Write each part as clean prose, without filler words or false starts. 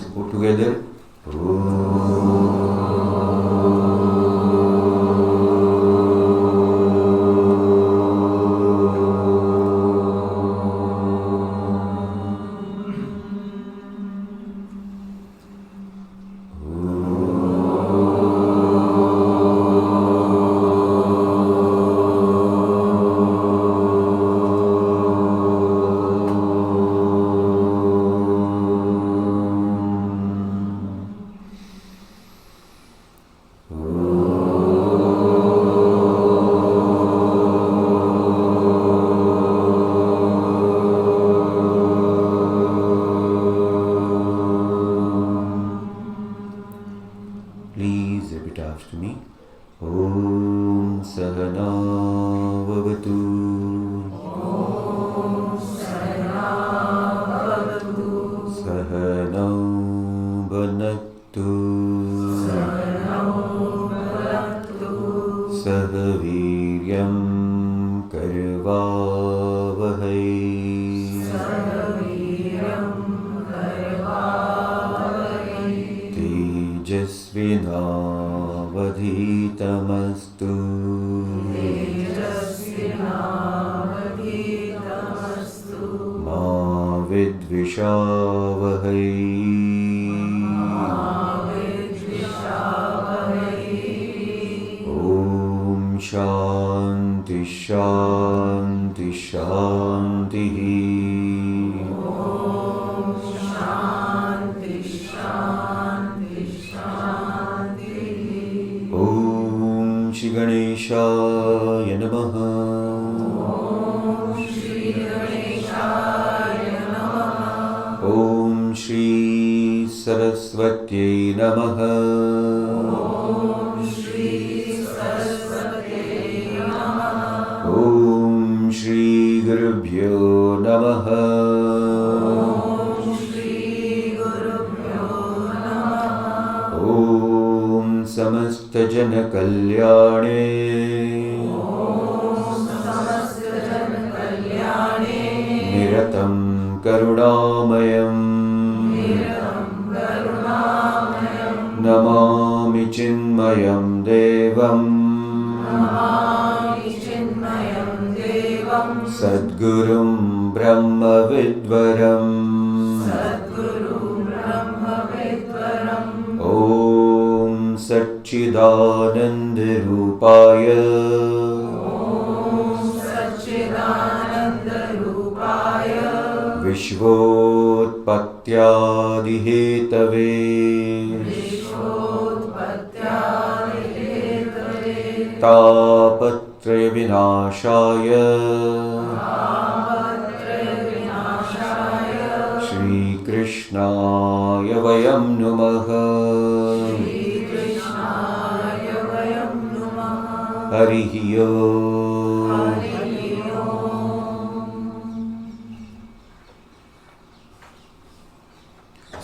both together.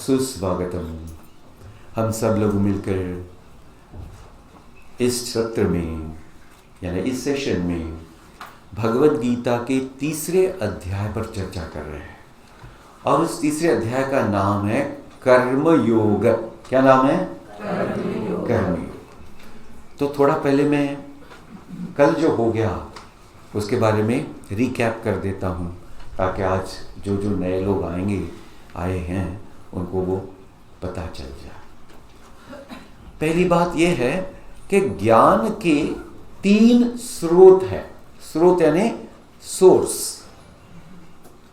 सुस्वागतम। हम सब लोग मिलकर इस सत्र में यानी इस सेशन में भगवद गीता के तीसरे अध्याय पर चर्चा कर रहे हैं और उस तीसरे अध्याय का नाम है कर्मयोग। क्या नाम है? कर्मयोग। तो थोड़ा पहले मैं कल जो हो गया उसके बारे में रिकैप कर देता हूँ ताकि आज जो नए लोग आए हैं उनको वो पता चल जाए। पहली बात यह है कि ज्ञान के 3 स्रोत हैं। स्रोत यानी सोर्स।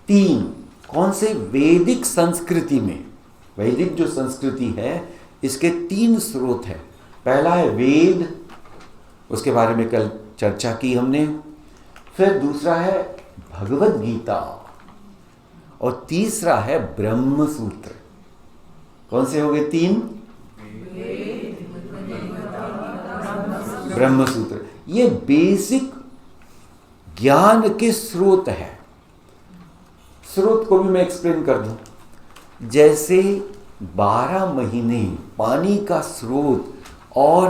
3 कौन से? वैदिक संस्कृति में, वैदिक जो संस्कृति है इसके 3 स्रोत हैं। पहला है वेद, उसके बारे में कल चर्चा की हमने। फिर दूसरा है भगवद गीता और तीसरा है ब्रह्म सूत्र। कौन से हो गए 3? ब्रह्म सूत्र। ये बेसिक ज्ञान के स्रोत है। स्रोत को भी मैं एक्सप्लेन कर दूं। जैसे 12 महीने पानी का स्रोत और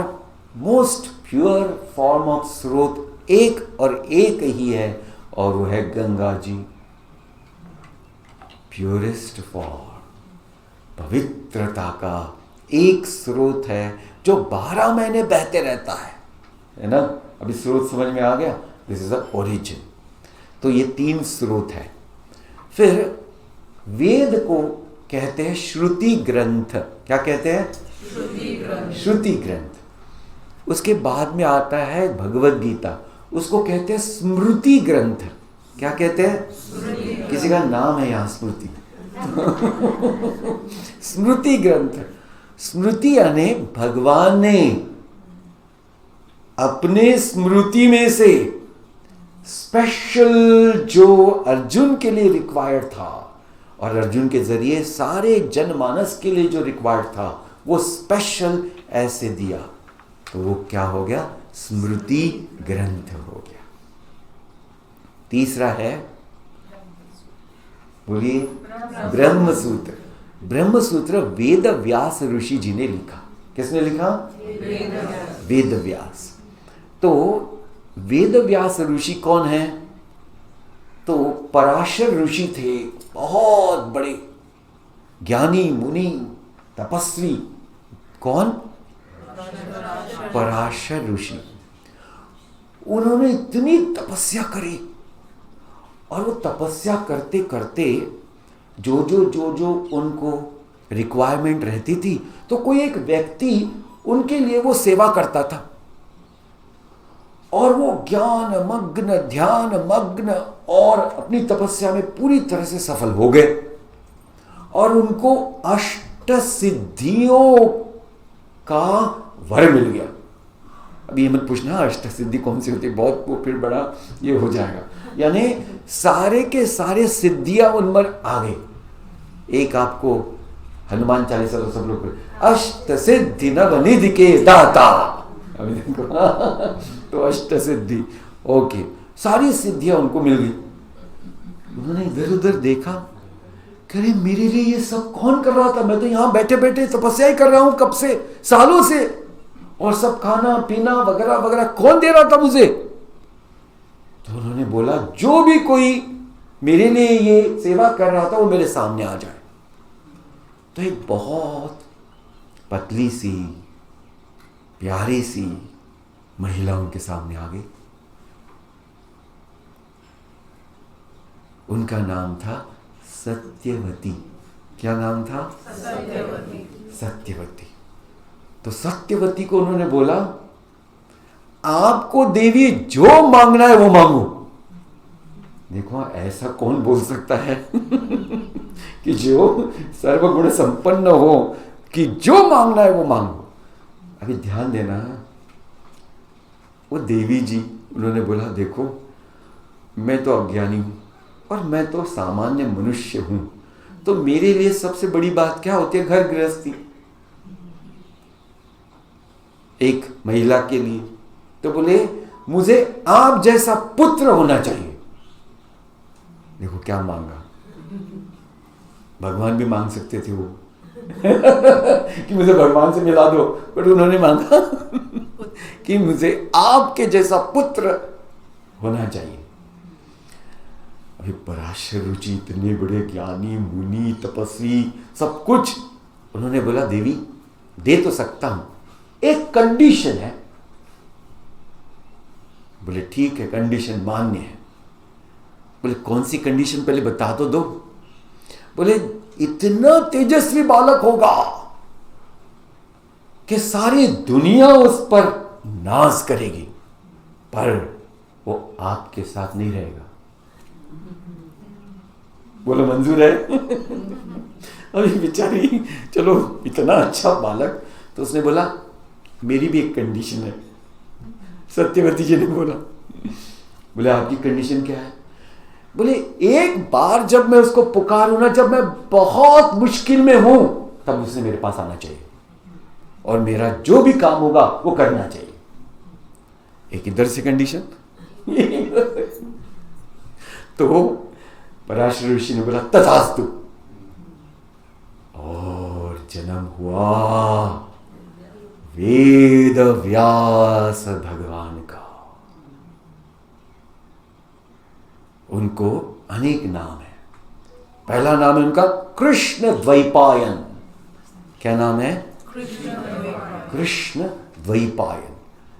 मोस्ट प्योर फॉर्म ऑफ स्रोत एक और एक ही है और वो है गंगा जी, प्योरेस्ट फॉर्म। पवित्रता का एक स्रोत है जो 12 महीने बहते रहता है ना। अभी स्रोत समझ में आ गया, दिस इज द ओरिजिन। तो ये 3 स्रोत है। फिर वेद को कहते हैं श्रुति ग्रंथ। क्या कहते हैं? श्रुति ग्रंथ। उसके बाद में आता है भगवद गीता, उसको कहते हैं स्मृति ग्रंथ। क्या कहते हैं? किसी का नाम है यहां स्मृति। स्मृति ग्रंथ। स्मृति यानी भगवान ने अपने स्मृति में से स्पेशल जो अर्जुन के लिए रिक्वायर्ड था और अर्जुन के जरिए सारे जनमानस के लिए जो रिक्वायर्ड था वो स्पेशल ऐसे दिया, तो वो क्या हो गया? स्मृति ग्रंथ हो गया। तीसरा है, बोलिए, ब्रह्मसूत्र। ब्रह्मसूत्र वेद व्यास ऋषि जी ने लिखा। किसने लिखा? वेद व्यास। तो वेद व्यास ऋषि कौन है? तो पराशर ऋषि थे, बहुत बड़े ज्ञानी मुनि तपस्वी। कौन? पराशर ऋषि। उन्होंने इतनी तपस्या करी और वो तपस्या करते करते जो जो उनको रिक्वायरमेंट रहती थी, तो कोई एक व्यक्ति उनके लिए वो सेवा करता था और वो ज्ञान मग्न, ध्यान मग्न और अपनी तपस्या में पूरी तरह से सफल हो गए और उनको अष्ट सिद्धियों का वर मिल गया। अभी ये मत पूछना अष्ट सिद्धि कौन सी होती है, बहुत वो फिर बड़ा ये हो जाएगा। यानी सारे के सारे सिद्धियां उन पर आ गई। एक आपको हनुमान चालीसा तो सब लोग अष्ट सिद्धि नवनिधि के दाता, अभी देखो तो अष्ट सिद्धि, ओके, सारी सिद्धियां उनको मिल गई। उन्होंने इधर उधर देखा, कह रहे मेरे लिए ये सब कौन कर रहा था? मैं तो यहां बैठे बैठे तपस्या ही कर रहा हूं कब से, सालों से, और सब खाना पीना वगैरह वगैरह कौन दे रहा था मुझे? तो उन्होंने बोला जो भी कोई मेरे लिए ये सेवा कर रहा था वो मेरे सामने आ जाए। तो एक बहुत पतली सी प्यारी सी महिला उनके सामने आ गई। उनका नाम था सत्यवती। क्या नाम था? सत्यवती। सत्यवती। तो सत्यवती को उन्होंने बोला आपको देवी जो मांगना है वो मांगो। देखो ऐसा कौन बोल सकता है कि जो सर्वगुण संपन्न हो कि जो मांगना है वो मांगो। अभी ध्यान देना, वो देवी जी उन्होंने बोला देखो मैं तो अज्ञानी हूं और मैं तो सामान्य मनुष्य हूं, तो मेरे लिए सबसे बड़ी बात क्या होती है? घर गृहस्थी। एक महिला के लिए तो बोले मुझे आप जैसा पुत्र होना चाहिए। देखो क्या मांगा। भगवान भी मांग सकते थे वो कि मुझे भगवान से मिला दो, बट उन्होंने मांगा कि मुझे आपके जैसा पुत्र होना चाहिए। अभी पराशर रुचि इतने बड़े ज्ञानी मुनि तपस्वी सब कुछ, उन्होंने बोला देवी दे तो सकता हूं, एक कंडीशन है। बोले ठीक है, कंडीशन मान्य है। बोले कौन सी कंडीशन पहले बता तो दो। बोले इतना तेजस्वी बालक होगा कि सारी दुनिया उस पर नाज करेगी, पर वो आपके साथ नहीं रहेगा। बोलो मंजूर है? अभी बेचारी, चलो इतना अच्छा बालक, तो उसने बोला मेरी भी एक कंडीशन है। सत्यवती जी ने बोला, बोले आपकी कंडीशन क्या है? बोले एक बार जब मैं उसको पुकारूं ना, जब मैं बहुत मुश्किल में हूं, तब उसने मेरे पास आना चाहिए और मेरा जो भी काम होगा वो करना चाहिए। एक इधर से कंडीशन तो पराशर ऋषि ने बोला तथास्तु, और जन्म हुआ वेद व्यास भगवान का। उनको अनेक नाम है। पहला नाम है उनका कृष्ण द्वैपायन, क्या नाम है? कृष्ण द्वैपायन।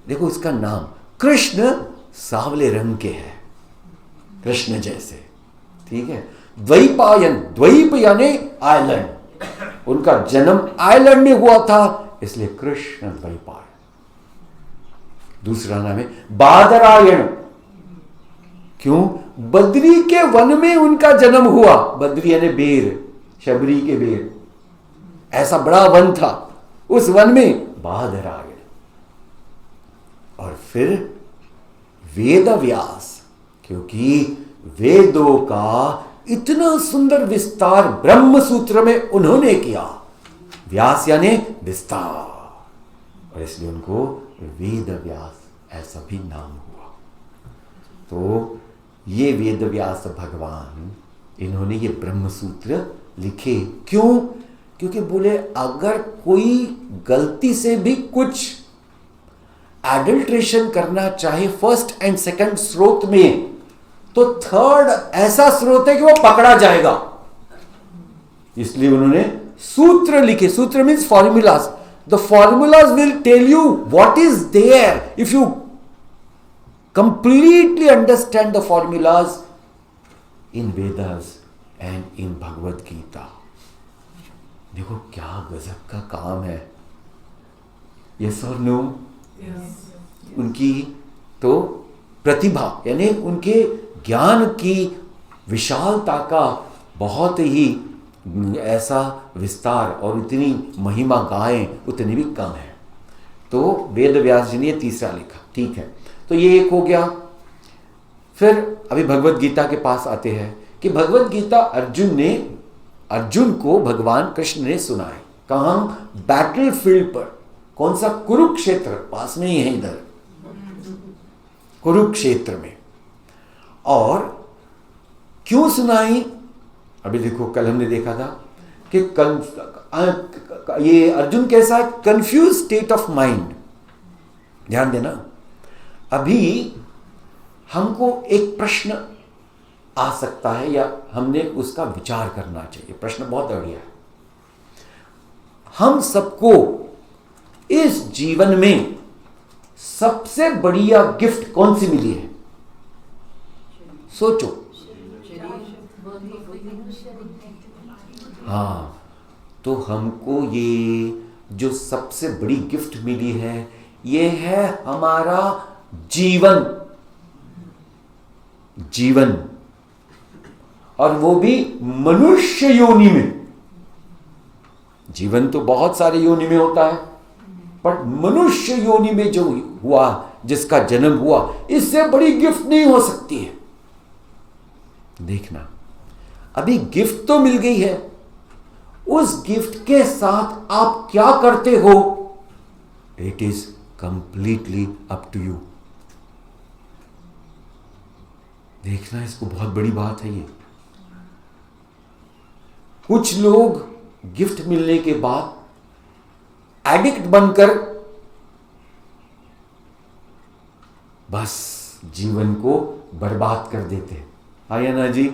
देखो इसका नाम, कृष्ण सांवले रंग के हैं, कृष्ण जैसे, ठीक है। द्वैपायन, द्वीप यानी आइलैंड, उनका जन्म आइलैंड में हुआ था, इसलिए कृष्ण द्वैपायन। दूसरा नाम है बादरायण। क्यों? बद्री के वन में उनका जन्म हुआ। बद्री यानी बेर, शबरी के बेर, ऐसा बड़ा वन था, उस वन में बादरायण। और फिर वेद व्यास, क्योंकि वेदों का इतना सुंदर विस्तार ब्रह्म सूत्र में उन्होंने किया, व्यास यानी विस्तार, और इसलिए उनको वेद व्यास ऐसा भी नाम हुआ। तो ये वेद व्यास भगवान, इन्होंने ये ब्रह्म सूत्र लिखे। क्यों? क्योंकि बोले अगर कोई गलती से भी कुछ एडल्ट्रेशन करना चाहे फर्स्ट एंड सेकंड स्रोत में, तो थर्ड ऐसा स्रोत है कि वो पकड़ा जाएगा। इसलिए उन्होंने सूत्र लिखे। सूत्र means formulas. The formulas will tell you what is there if you completely understand the formulas in Vedas and in Bhagavad Gita. देखो क्या गजब का काम है। यस और नो? उनकी तो प्रतिभा यानी उनके ज्ञान की विशालता का बहुत ही ऐसा विस्तार और इतनी महिमा गाएं उतनी भी कम है। तो वेद व्यास जी ने तीसरा लिखा, ठीक है। तो ये एक हो गया। फिर अभी भगवद गीता के पास आते हैं कि भगवद गीता अर्जुन को भगवान कृष्ण ने सुनाई। कहां? बैटल फील्ड पर। कौन सा? कुरुक्षेत्र, पास में ही है इधर, कुरुक्षेत्र में। और क्यों सुनाई? अभी देखो, कल हमने देखा था कि ये अर्जुन कैसा है? Confuse state of mind. ध्यान देना, अभी हमको एक प्रश्न आ सकता है या हमने उसका विचार करना चाहिए। प्रश्न बहुत बढ़िया है। हम सबको इस जीवन में सबसे बढ़िया गिफ्ट कौन सी मिली है? सोचो। हाँ, तो हमको ये जो सबसे बड़ी गिफ्ट मिली है, ये है हमारा जीवन। जीवन, और वो भी मनुष्य योनि में। जीवन तो बहुत सारे योनि में होता है, पर मनुष्य योनि में जो हुआ, जिसका जन्म हुआ, इससे बड़ी गिफ्ट नहीं हो सकती है। देखना, अभी गिफ्ट तो मिल गई है, उस गिफ्ट के साथ आप क्या करते हो, it is completely up to you. देखना, इसको बहुत बड़ी बात है ये। कुछ लोग गिफ्ट मिलने के बाद एडिक्ट बनकर बस जीवन को बर्बाद कर देते हैं। हाँ या ना जी?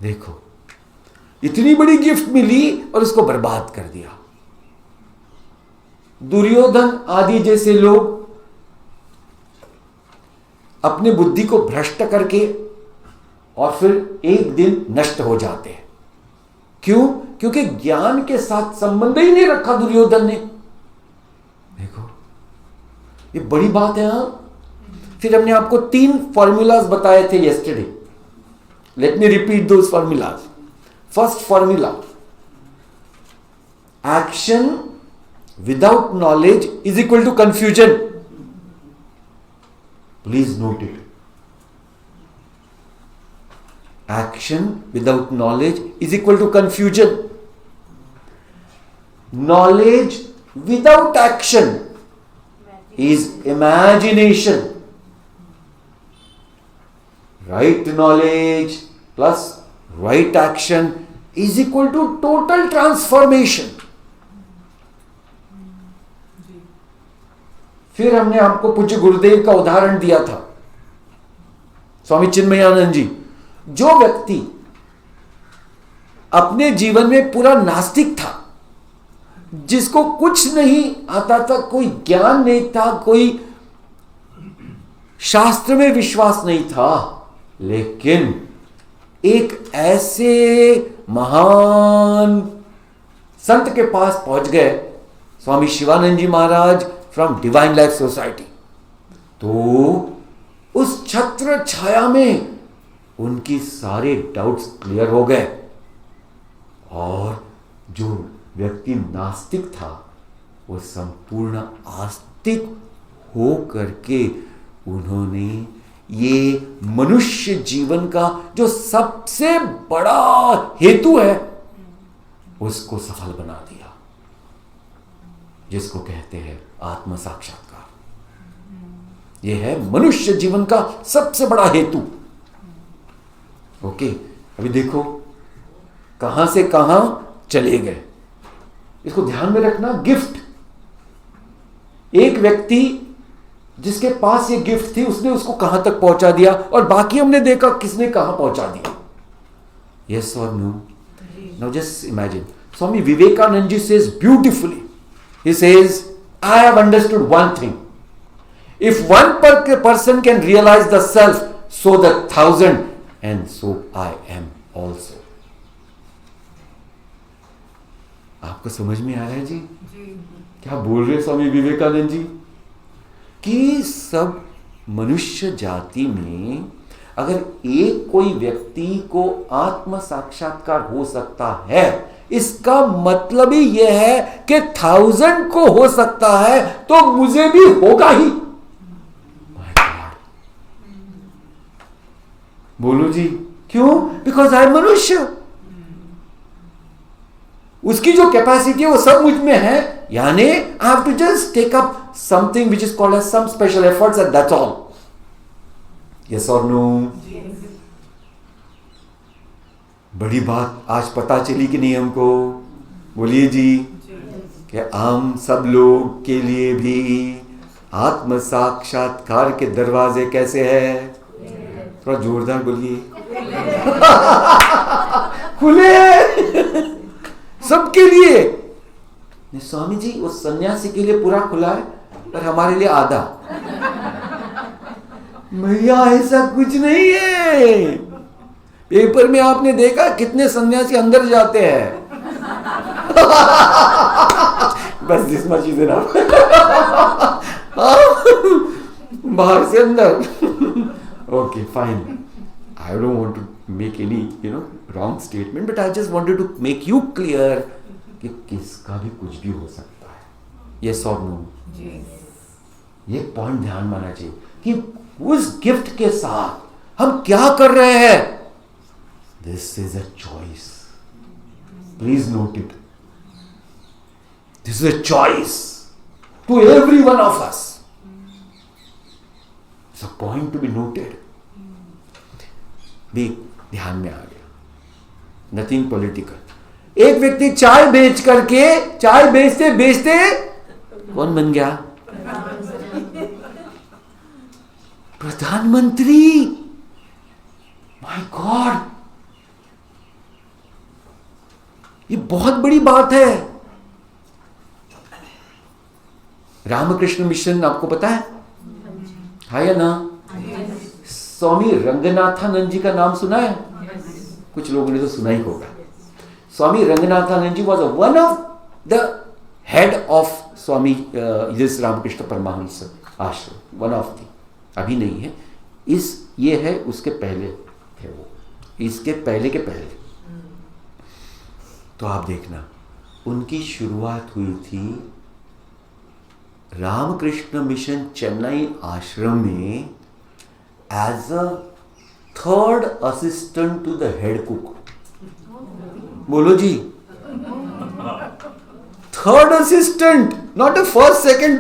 देखो, इतनी बड़ी गिफ्ट मिली और उसको बर्बाद कर दिया। दुर्योधन आदि जैसे लोग अपने बुद्धि को भ्रष्ट करके और फिर एक दिन नष्ट हो जाते हैं। क्यों? क्योंकि ज्ञान के साथ संबंध ही नहीं रखा दुर्योधन ने। देखो, ये बड़ी बात है। हाँ, फिर हमने आपको 3 फॉर्मूलाज बताए थे yesterday. Let me repeat those formulas. First formula, action without knowledge is equal to confusion. Please note it. Action without knowledge is equal to confusion. Knowledge without action is imagination. Right knowledge plus right action is equal to total transformation. फिर हमने आपको पूज्य गुरुदेव का उदाहरण दिया था, स्वामी चिन्मयानंद जी। जो व्यक्ति अपने जीवन में पूरा नास्तिक था, जिसको कुछ नहीं आता था, कोई ज्ञान नहीं था, कोई शास्त्र में विश्वास नहीं था, लेकिन एक ऐसे महान संत के पास पहुंच गए, स्वामी शिवानंद जी महाराज फ्रॉम डिवाइन लाइफ सोसाइटी। तो उस छत्र छाया में उनकी सारे डाउट्स क्लियर हो गए, और जो व्यक्ति नास्तिक था वो संपूर्ण आस्तिक हो करके उन्होंने ये मनुष्य जीवन का जो सबसे बड़ा हेतु है उसको सफल बना दिया, जिसको कहते हैं आत्म साक्षात्कार। यह है मनुष्य जीवन का सबसे बड़ा हेतु। ओके, अभी देखो कहां से कहां चले गए, इसको ध्यान में रखना। गिफ्ट, एक व्यक्ति जिसके पास ये गिफ्ट थी उसने उसको कहां तक पहुंचा दिया, और बाकी हमने देखा किसने कहां पहुंचा दिया। यस और no? Now just imagine, Swami Vivekananda ji says beautifully, he says I have understood one thing. If one person can realize the self, so the 1,000, and so I am also. आपको समझ में आ रहा है जी? क्या बोल रहे स्वामी विवेकानंद जी? कि सब मनुष्य जाति में अगर एक कोई व्यक्ति को आत्म साक्षात्कार हो सकता है, इसका मतलब ही यह है कि 1,000 को हो सकता है, तो मुझे भी होगा ही। My God. बोलो जी, क्यों? बिकॉज आई एम मनुष्य। उसकी जो कैपेसिटी है वो सब मुझ में है, यानी I have to just take up something which is called as some special efforts and that's all. Yes और नो? बड़ी बात आज पता चली कि नहीं हमको? बोलिए जी, कि हम सब लोग के लिए भी आत्म साक्षात्कार के दरवाजे कैसे हैं? थोड़ा जोरदार बोलिए। खुले सबके लिए। स्वामी जी, वो सन्यासी के लिए पूरा खुला है, पर हमारे लिए आधा। भैया ऐसा कुछ नहीं है। पेपर में आपने देखा कितने सन्यासी अंदर जाते हैं। बस दिस मच इज इनफ। बाहर से अंदर। Okay fine, I don't want to make any wrong statement, but I just wanted to make you clear कि किसका भी कुछ भी हो सकता है। यस और नो? ये पॉइंट ध्यान मानना चाहिए कि उस गिफ्ट के साथ हम क्या कर रहे हैं। This is a choice. Please note it. This is a choice to every one of us. It's a point to be noted. भी ध्यान में आ गया। Nothing political. एक व्यक्ति चाय बेच करके, चाय बेचते बेचते कौन बन गया? प्रधानमंत्री। माय गॉड, ये बहुत बड़ी बात है। रामकृष्ण मिशन आपको पता है या ना? स्वामी रंगनाथानंद जी का नाम सुना है? कुछ लोगों ने तो सुना ही होगा। Swami Ranganathananda ji was one of the head of Swami Ramakrishna Paramhansa Ashram, one of the. अभी नहीं है, ये है उसके पहले थे वो, इसके पहले के पहले। तो आप देखना, उनकी शुरुआत हुई थी रामकृष्ण मिशन चेन्नई आश्रम में as a 3rd assistant to the head cook. बोलो जी, 3rd assistant, not a 1st, 2nd,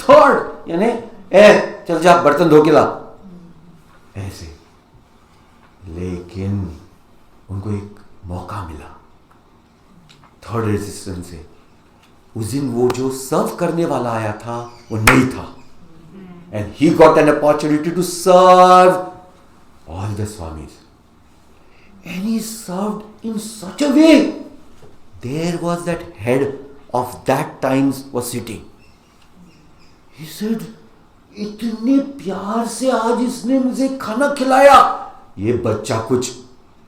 3rd। यानी चल जा बर्तन धो के ला, ऐसे। लेकिन उनको एक मौका मिला 3rd असिस्टेंट से। उस दिन वो जो सर्व करने वाला आया था वो नहीं था, and he got an opportunity to serve all the swamis. and he served in such a way. There was that head of that times was sitting. He said, इतने प्यार से आज इसने मुझे खाना खिलाया, ये बच्चा कुछ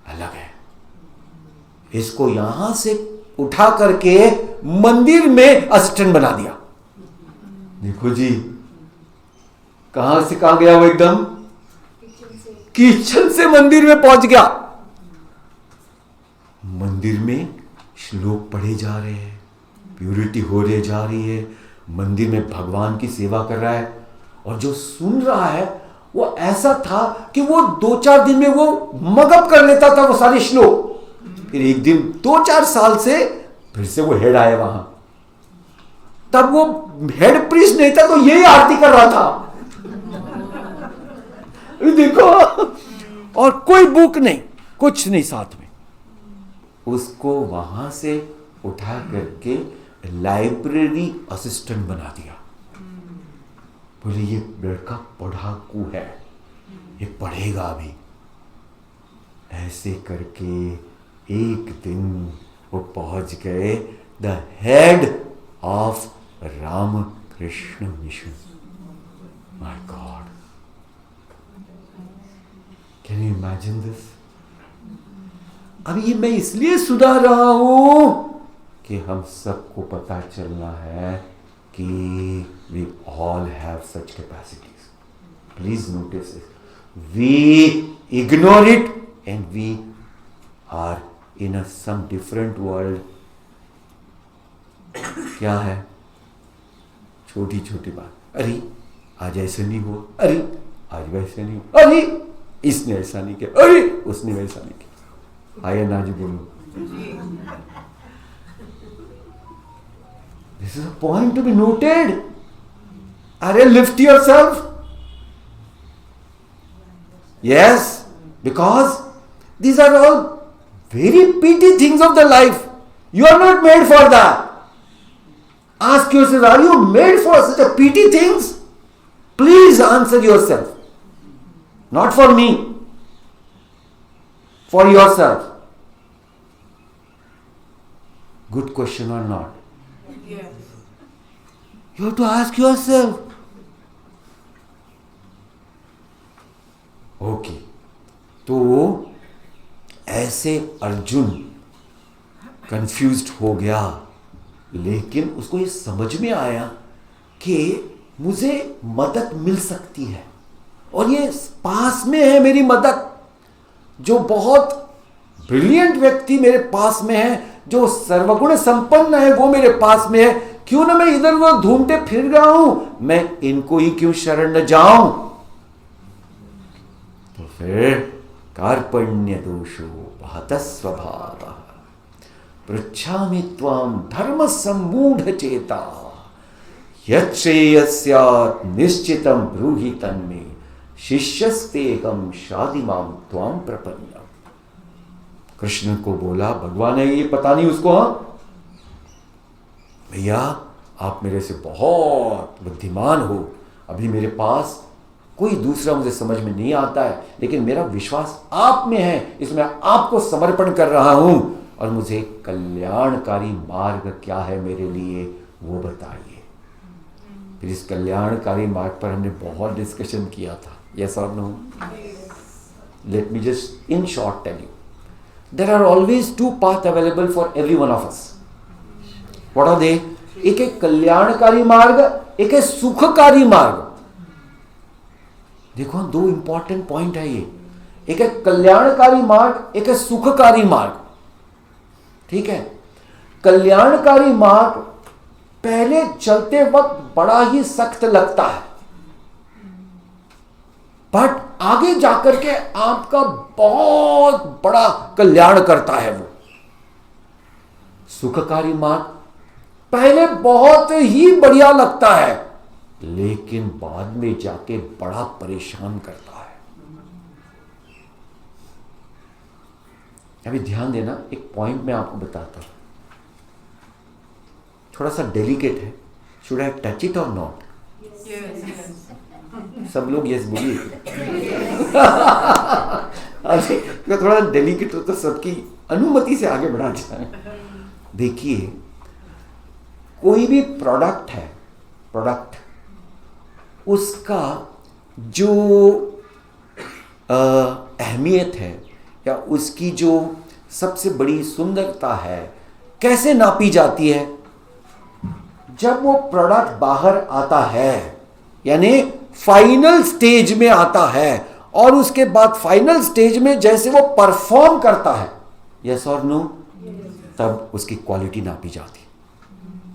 अलग है। इसको यहां से उठा करके मंदिर में असिस्टेंट बना दिया। देखो जी, कहां से कहां गया वो, एकदम किचन से मंदिर में पहुंच गया। मंदिर में श्लोक पढ़े जा रहे हैं, प्यूरिटी हो रही जा रही है, मंदिर में भगवान की सेवा कर रहा है, और जो सुन रहा है वो ऐसा था कि वो 2-4 दिन में वो मगअप कर लेता था वो सारे श्लोक। फिर एक दिन 2-4 साल से फिर से वो हेड आया वहां, तब वो हेड प्रीस्ट नहीं था तो यही आरती कर रहा था। देखो, और कोई बुक नहीं, कुछ नहीं साथ में। उसको वहां से उठा करके लाइब्रेरी असिस्टेंट बना दिया। बोले ये लड़का पढ़ाकू है, ये पढ़ेगा अभी। ऐसे करके एक दिन वो पहुंच गए the head of Ramakrishna Mission. My god, can you imagine this? अभी ये मैं इसलिए सुधार रहा हूं कि हम सबको पता चलना है कि we all have such capacities. Please notice it. We ignore it and we are in some different world. क्या है? छोटी छोटी बात, अरे आज ऐसे नहीं हुआ, अरे आज वैसे नहीं हुआ, अरे इसने ऐसा नहीं किया, अरे उसने वैसा नहीं किया। आइए ना जी बोलो। This is a point to be noted. Arey, lift yourself. Yes, because these are all very petty things of the life. You are not made for that. Ask yourself, are you made for such a petty things? Please answer yourself. Not for me. For yourself. Good question or not? Yes. You have to ask yourself. Okay. तो ऐसे Arjun confused हो गया, लेकिन उसको ये समझ में आया कि मुझे मदद मिल सकती है, और ये पास में है मेरी मदद। जो बहुत ब्रिलियंट व्यक्ति मेरे पास में है, जो सर्वगुण संपन्न है, वो मेरे पास में है। क्यों ना मैं इधर उधर ढूंढते फिर रहा हूं, मैं इनको ही क्यों शरण न जाऊं? तो फिर कार्पण्य दोषो बहत स्वभावः पृच्छामि त्वां धर्म सम्मूढ़ चेता यच्छ्रेयस्यात् निश्चितं ब्रूहि तन्मे शिष्यस्तेहं शादिमां त्वां प्रपन्नम्। कृष्ण को बोला, भगवान है ये पता नहीं उसको, हाँ भैया आप मेरे से बहुत बुद्धिमान हो, अभी मेरे पास कोई दूसरा मुझे समझ में नहीं आता है, लेकिन मेरा विश्वास आप में है, इसमें आपको समर्पण कर रहा हूं, और मुझे कल्याणकारी मार्ग क्या है मेरे लिए वो बताइए। फिर इस कल्याणकारी मार्ग पर हमने बहुत डिस्कशन किया था, यस और no? Let me just in short tell you, there are always two paths available for every one of us. What are they? एक है कल्याणकारी मार्ग, एक है सुखकारी मार्ग। देखो दो इंपॉर्टेंट पॉइंट है ये, एक है कल्याणकारी मार्ग, एक है सुखकारी मार्ग। ठीक है, कल्याणकारी मार्ग पहले चलते वक्त बड़ा ही सख्त लगता है, बट आगे जाकर के आपका बहुत बड़ा कल्याण करता है वो। सुखकारी मार्ग पहले बहुत ही बढ़िया लगता है, लेकिन बाद में जाके बड़ा परेशान करता है। अभी ध्यान देना, एक पॉइंट मैं आपको बताता हूं, थोड़ा सा डेलिकेट है। शुड आई टच इट और नॉट? सब लोग यस बोलिए। अरे थोड़ा डेलिकेट हो तो सबकी अनुमति से आगे बढ़ा जाए। देखिए, कोई भी प्रोडक्ट है, प्रोडक्ट, उसका जो अहमियत है या उसकी जो सबसे बड़ी सुंदरता है कैसे नापी जाती है? जब वो प्रोडक्ट बाहर आता है, यानी फाइनल स्टेज में आता है, और उसके बाद फाइनल स्टेज में जैसे वो परफॉर्म करता है, यस और नो, तब उसकी क्वालिटी नापी जाती है।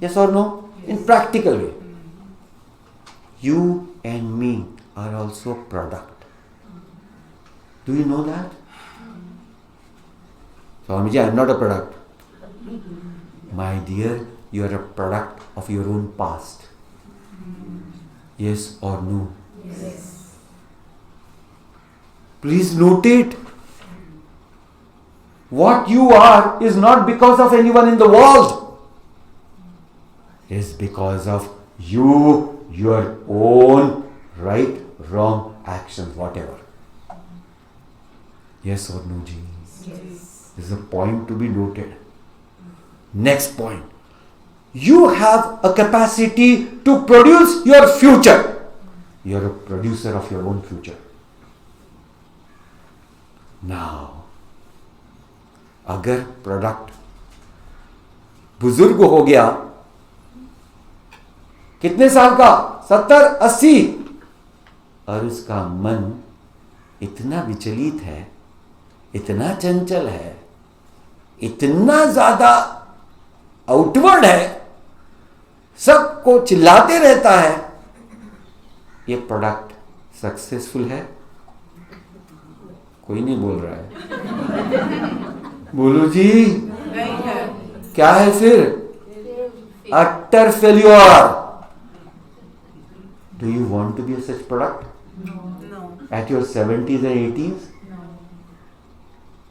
यस और no? In practical way, you and me are also product. Do you know that? Swami ji, I am not a product. My dear, you are a product of your own past. Yes or no? Yes. Please note it. What you are is not because of anyone in the world. It's because of you, your own right, wrong actions, whatever. Yes or no, Ji? Yes. This is a point to be noted. Next point. You have a capacity to produce your future. You are a producer of your own future. Now, अगर product बुजुर्ग हो गया, कितने साल का? 70, 80, और उसका मन इतना विचलित है, इतना चंचल है, इतना ज्यादा आउटवर्ड है, सबको चिल्लाते रहता है, ये प्रोडक्ट सक्सेसफुल है? कोई नहीं बोल रहा है। बोलो जी, नहीं है। क्या है फिर? Utter failure. Do you want to be a such product No. At your 70s and 80s?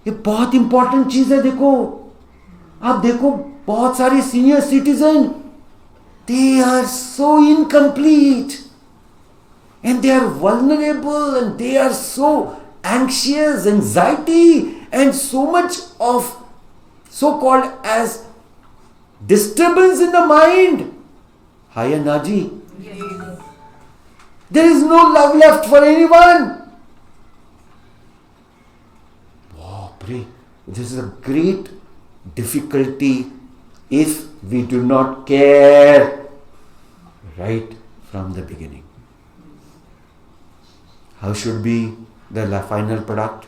ये बहुत इंपॉर्टेंट चीज है। देखो, आप देखो, बहुत सारे senior citizen, they are so incomplete and they are vulnerable and they are so anxious, anxiety, and so much of so-called as disturbance in the mind. Hi Naji, Yes. there is no love left for anyone. Baapre, this is a great difficulty if we do not care right from the beginning. How should be the final product?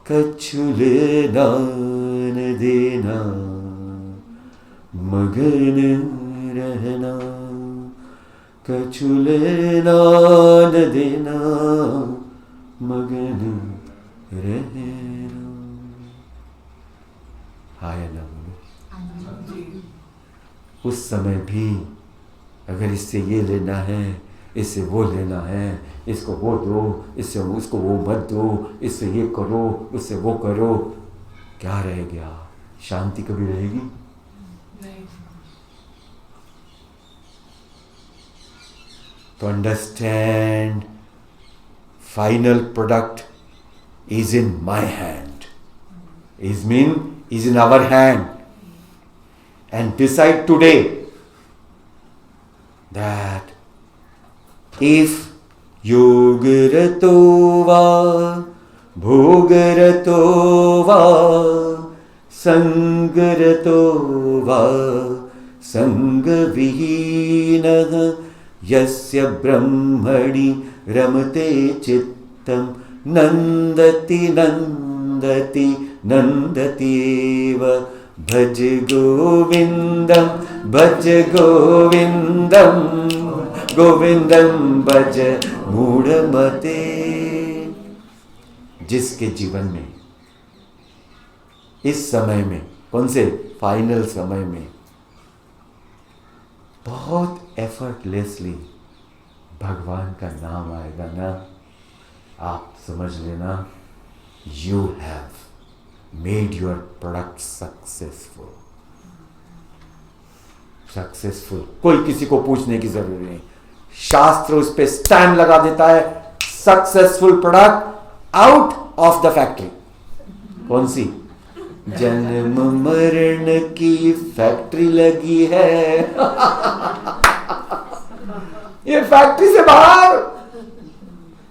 कछुले दान देना, मगन रहना, कछुले दान देना, मगन रहना। हाय ना बोलो। उस समय भी अगर इससे ये लेना है, इससे वो लेना है, इसको वो दो, इससे उसको वो मत दो, इससे ये करो, उससे वो करो, क्या रह गया? शांति कभी रहेगी? नहीं। तो understand, final product is in my hand. Is in our hand. And decide today that if yogarato va bhogarato va sangarato va sangavihinaha yasya brahmani ramate chittam नंदति नंदति नंदतीव भज गोविंदम गोविंदम भज मूढ़मते। जिसके जीवन में इस समय में, कौन से फाइनल समय में, बहुत एफर्टलेसली भगवान का नाम आएगा ना, आप समझ लेना, you have made your product successful. कोई किसी को पूछने की जरूरत नहीं, शास्त्र उस पर स्टैम्प लगा देता है, successful product out of the factory. कौन सी? जन्म मरण की फैक्ट्री लगी है। ये फैक्ट्री से बाहर,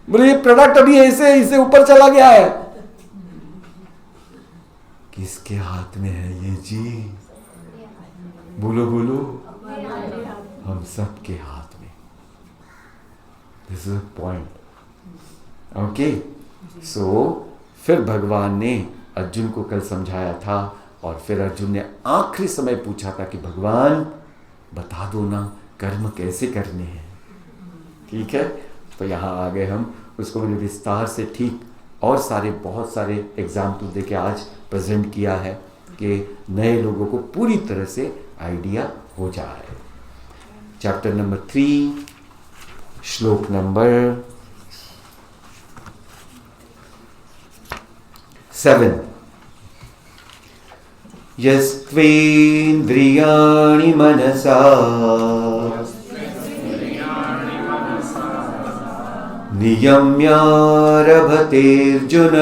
बोले ये प्रोडक्ट अभी ऐसे इसे ऊपर चला गया है। किसके हाथ में है ये जी? बोलो बोलो, हम सबके हाथ में। This is point. ओके, सो फिर भगवान ने अर्जुन को कल समझाया था, और फिर अर्जुन ने आखिरी समय पूछा था कि भगवान बता दो ना कर्म कैसे करने हैं। ठीक है, तो यहाँ आ गए हम। उसको मैंने विस्तार से ठीक और सारे बहुत सारे एग्जाम्पल देके आज प्रेजेंट किया है कि नए लोगों को पूरी तरह से आइडिया हो जाए। चैप्टर नंबर 3, श्लोक नंबर 7। यस्त्वेन्द्रियाणि मनसा नियम्यारभतेऽर्जुन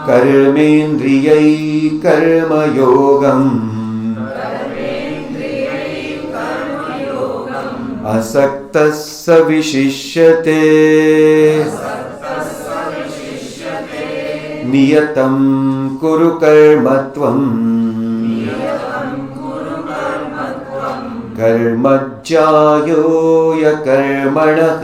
कर्मेन्द्रियै कर्मयोगम् असक्तः स विशिष्यते नियतं कुरु कर्म त्वम् कर्मज्जायो यकर्मणः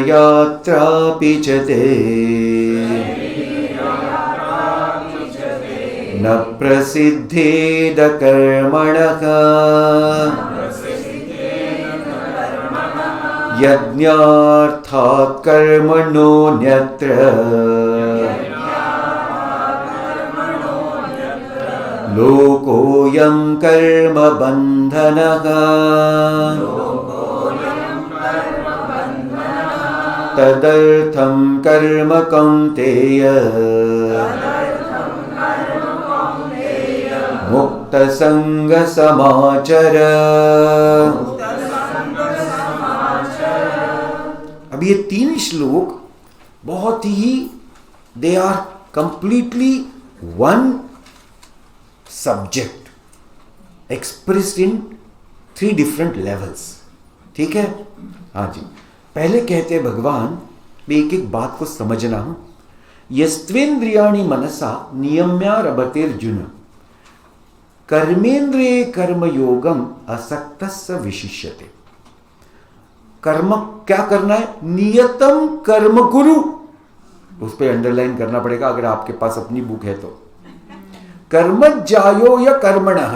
शरीरयात्रापि च ते न प्रसिद्धेद कर्मणः यज्ञार्थात् कर्मणोऽन्यत्र लोकोऽयं कर्म बन्धनः तदर्थं कर्म कौन्तेय मुक्तसंगसमाचर। अब ये 3 श्लोक बहुत ही they are completely one subject expressed in 3 different levels. ठीक है, हाँ जी। पहले कहते हैं भगवान, मैं एक एक बात को समझना हूं। यस्त्वेन्द्रियाणि मनसा नियम्यारभतेऽर्जुन कर्मेन्द्रिये कर्मयोगम असक्तस्य विशिष्यते। कर्म क्या करना है? नियतम कर्म कुरु। उस पर अंडरलाइन करना पड़ेगा अगर आपके पास अपनी बुक है तो। कर्मज्जायो या कर्मणः,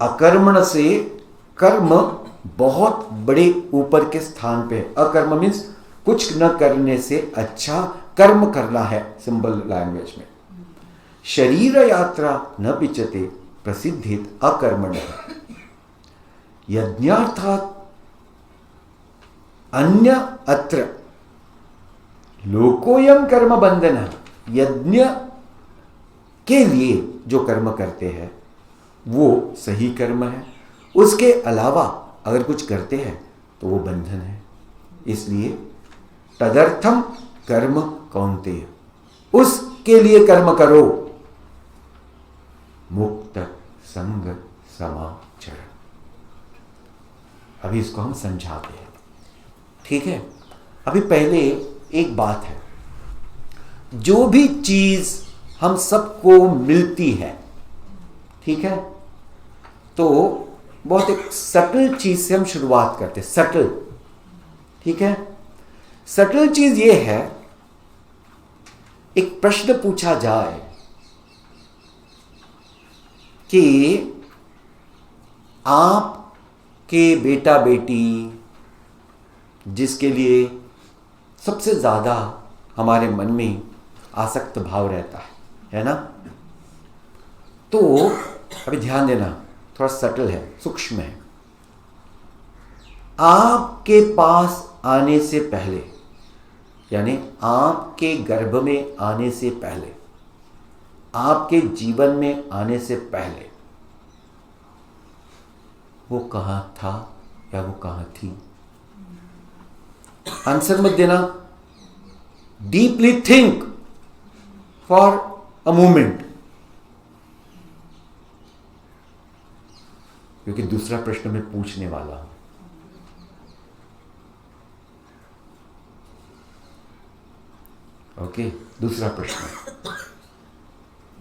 अकर्मण से कर्म बहुत बड़े ऊपर के स्थान पे है। अकर्म मीन्स कुछ न करने से अच्छा कर्म करना है, सिंपल लैंग्वेज में। शरीर यात्रा न पिचते प्रसिद्धित अकर्मणः यज्ञार्थात् अन्य अत्र लोकोयम कर्म बंधनः। यज्ञ के लिए जो कर्म करते हैं वो सही कर्म है, उसके अलावा अगर कुछ करते हैं तो वो बंधन है। इसलिए तदर्थम कर्म कौन्तेय, उसके लिए कर्म करो। मुक्त संग समाचर। अभी इसको हम समझाते हैं। ठीक है, अभी पहले एक बात है, जो भी चीज हम सबको मिलती है, ठीक है, तो बहुत एक सटल चीज से हम शुरुआत करते हैं। सटल, ठीक है। सटल चीज ये है, एक प्रश्न पूछा जाए कि आपके बेटा बेटी जिसके लिए सबसे ज्यादा हमारे मन में आसक्त भाव रहता है ना, तो अभी ध्यान देना, थोड़ा सटल है, सूक्ष्म है। आपके पास आने से पहले, यानी आपके गर्भ में आने से पहले आपके जीवन में आने से पहले वो कहां था या वो कहां थी? आंसर मत देना, deeply think for a moment, क्योंकि दूसरा प्रश्न मैं पूछने वाला हूं। ओके, दूसरा प्रश्न,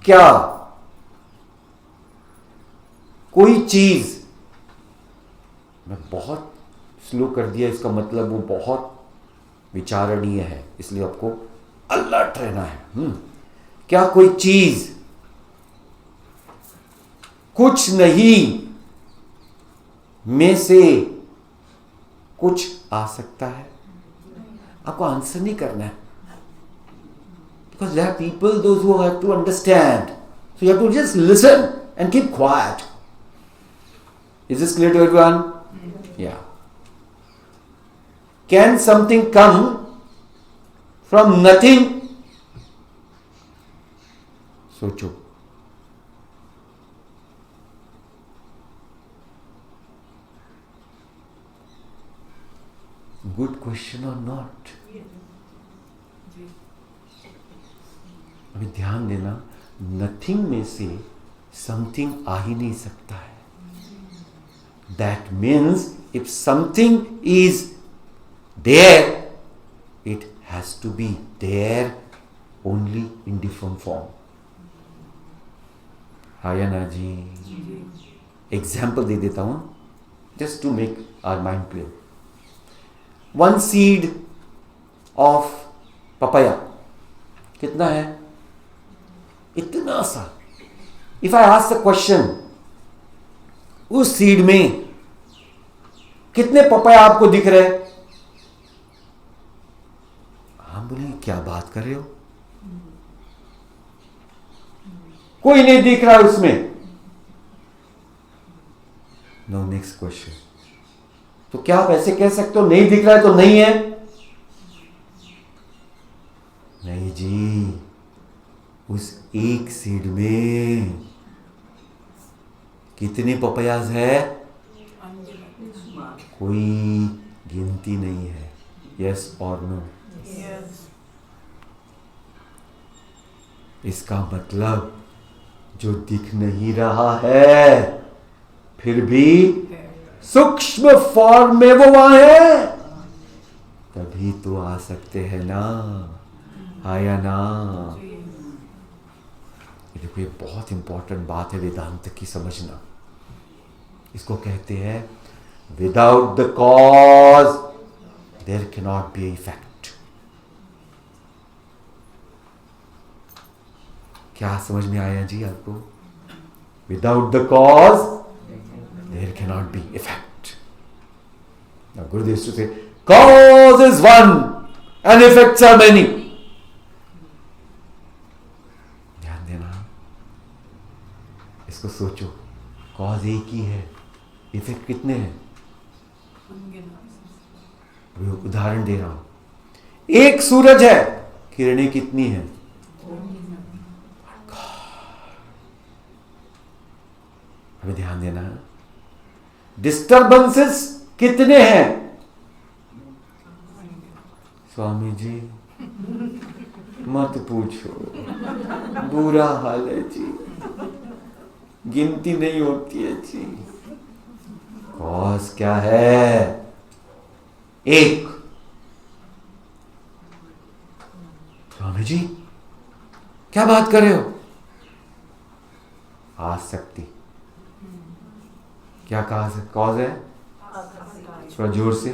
क्या कोई चीज, मैं बहुत स्लो कर दिया, इसका मतलब वो बहुत विचारणीय है, इसलिए आपको अलर्ट रहना है। क्या कोई चीज कुछ नहीं में से कुछ आ सकता है? आपको आंसर नहीं करना है, because there are people, those who have to understand, so you have to just listen and keep quiet. Is this clear to everyone? Yeah. Can something come from nothing? सोचो। Good question or not? अभी ध्यान देना, nothing में से something आ ही नहीं सकता है। That means if something is there, it has to be there only in different form. हाँ या ना जी? एग्जाम्पल दे देता हूं, just to make our mind clear. One seed of papaya कितना है? इतना सा। If I ask the question, उस सीड में कितने पपाया आपको दिख रहे? हम बोले क्या बात कर रहे हो, कोई नहीं दिख रहा उसमें। No, next question. तो क्या आप ऐसे कह सकते हो नहीं दिख रहा है तो नहीं है? नहीं जी, उस एक सीड में कितने पपायाज है? कोई गिनती नहीं है। यस और नो? इसका मतलब जो दिख नहीं रहा है फिर भी सूक्ष्म फॉर्म में वो वहां है, तभी तो आ सकते हैं ना, आया ना? देखो, ये बहुत इंपॉर्टेंट बात है वेदांत की समझना। इसको कहते हैं without the cause there cannot be effect. क्या समझ में आया जी आपको? Without the cause there cannot be effect. Now Gurudev says cause is one and effects are many. ध्यान देना, इसको सोचो, कॉज एक ही है, इफेक्ट कितने हैं? उदाहरण दे रहा हूं, एक सूरज है, किरणें कितनी हैं? हमें ध्यान देना है, डिस्टर्बेंसेस कितने हैं? स्वामी जी मत पूछो, बुरा हाल है जी, गिनती नहीं होती है जी। कॉज क्या है? एक। स्वामी जी क्या बात कर रहे हो? आसक्ति। क्या कॉज है? थोड़ा जोर से,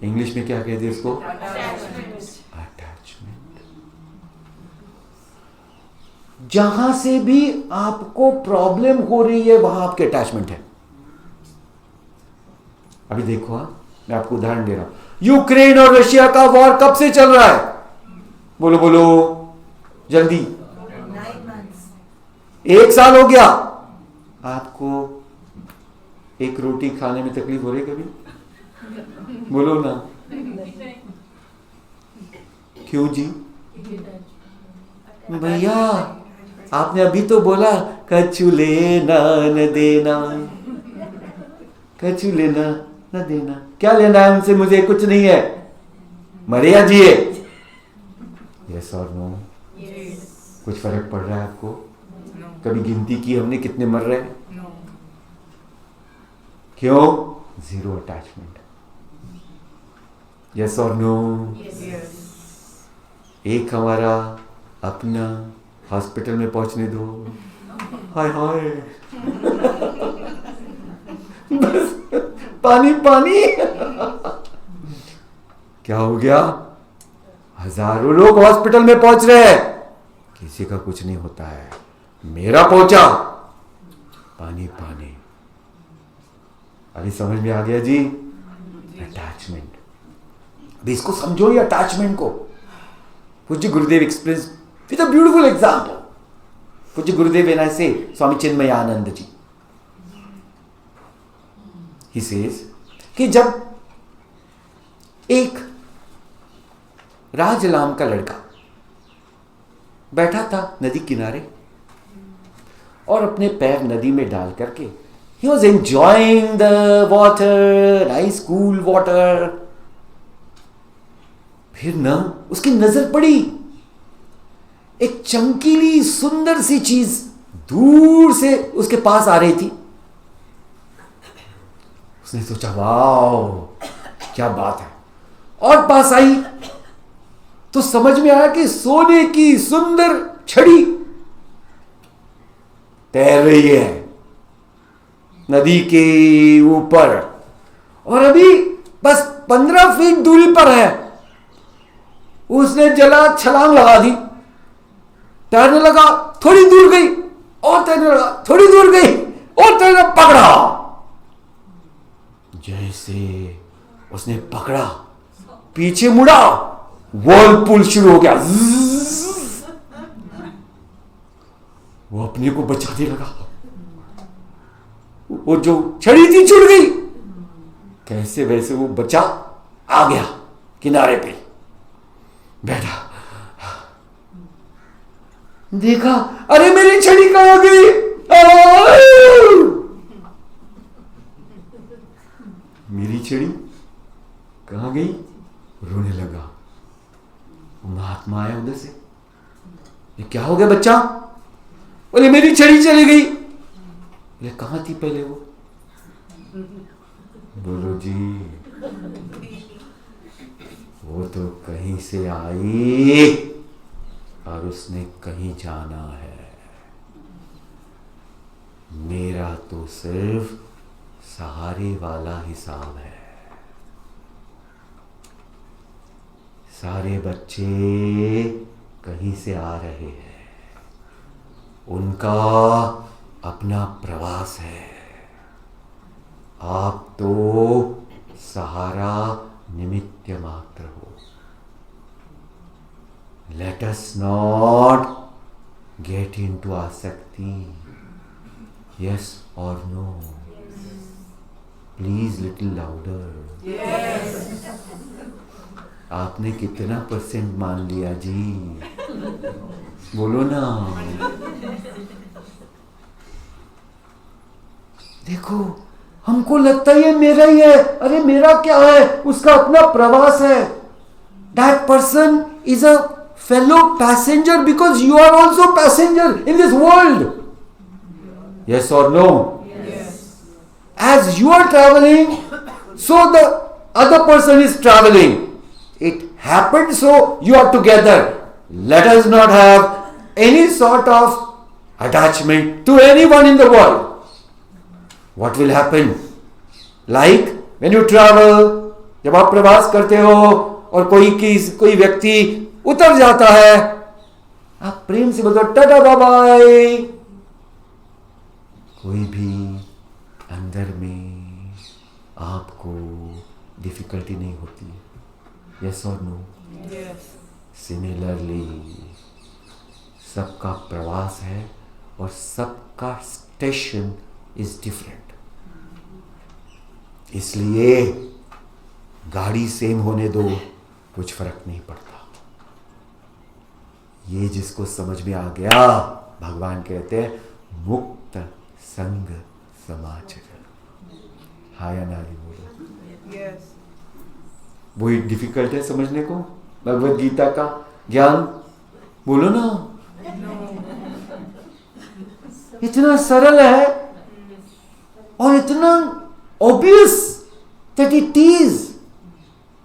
इंग्लिश में क्या कहते हैं इसको? अटैचमेंट। जहां से भी आपको प्रॉब्लम हो रही है वहां आपके अटैचमेंट है। अभी देखो, मैं आपको उदाहरण दे रहा हूं। यूक्रेन और रशिया का वॉर कब से चल रहा है? बोलो बोलो जल्दी। 1 साल हो गया। आपको एक रोटी खाने में तकलीफ हो रही है कभी? बोलो ना। क्यों जी? भैया आपने अभी तो बोला कछु लेना न देना, कछु लेना न देना, क्या लेना है उनसे, मुझे कुछ नहीं है, मरे या जिए। यस और नो? कुछ फर्क पड़ रहा है आपको? कभी गिनती की हमने कितने मर रहे हैं? क्यों? Zero attachment. यस और नो? एक हमारा अपना हॉस्पिटल में पहुंचने दो, हाय हाय बस पानी पानी। क्या हो गया? हजारों लोग हॉस्पिटल में पहुंच रहे हैं, किसी का कुछ नहीं होता है, मेरा पहुंचा पानी पानी। अभी समझ में आ गया जी? अटैचमेंट। अभी इसको समझो, ये अटैचमेंट को। पूज्य गुरुदेव express with a beautiful example. पूज्य गुरुदेव व्हेन आई से स्वामी चिन्मयानंद जी, ही सेज कि जब एक राजलाम का लड़का बैठा था नदी किनारे और अपने पैर नदी में डाल करके he was enjoying the water, nice cool water. फिर ना उसकी नजर पड़ी एक चमकीली सुंदर सी चीज दूर से उसके पास आ रही थी। उसने सोचा वाओ क्या बात है, और पास आई तो समझ में आया कि सोने की सुंदर छड़ी तैर रही है नदी के ऊपर, और अभी बस 15 फीट दूरी पर है। उसने जला छलांग लगा दी, तैरने लगा, थोड़ी दूर गई और तैरने लगा, थोड़ी दूर गई और तैरने पकड़ा। जैसे उसने पकड़ा, पीछे मुड़ा, व्हर्लपूल शुरू हो गया। वो अपने को बचाने लगा, वो जो छड़ी थी छूट गई, कैसे वैसे वो बचा, आ गया किनारे पे बैठा। देखा, अरे मेरी छड़ी कहां गई? मेरी छड़ी कहां गई? रोने लगा। महात्मा आया उधर से, ये क्या हो गया बच्चा? बोले मेरी छड़ी चली गई। बोले कहां थी पहले वो? बोलो जी वो तो कहीं से आई और उसने कहीं जाना है। मेरा तो सिर्फ सहारे वाला हिसाब है। सारे बच्चे कहीं से आ रहे हैं, उनका अपना प्रवास है। आप तो सहारा निमित्त मात्र हो। Let us not get into आसक्ति। Yes or no? Please little louder. Yes. आपने कितना % मान लिया जी? बोलो ना। देखो, हमको लगता है ये मेरा ही है। अरे मेरा क्या है, उसका अपना प्रवास है। That person is a fellow passenger because you are also passenger in this world. Yes or no? Yes. As you are traveling, so the other person is traveling. It happened so you are together. Let us not have any sort of attachment to anyone in the world. What will happen? Like when you travel, जब आप प्रवास करते हो और कोई व्यक्ति उतर जाता है, आप प्रेम से बोलते हो टाटा बाय बाय। कोई भी अंदर में आपको डिफिकल्टी नहीं होती है। यस और नो? Yes. सिमिलरली सबका प्रवास है और सबका स्टेशन इज डिफरेंट। इसलिए गाड़ी सेम होने दो, कुछ फर्क नहीं पड़ता। ये जिसको समझ में आ गया भगवान कहते हैं मुक्त संग समाचरण। हाँ या ना ही बोलो। Yes. वही डिफिकल्ट है समझने को भगवत गीता का ज्ञान, बोलो ना। इतना सरल है और इतना obvious that it is.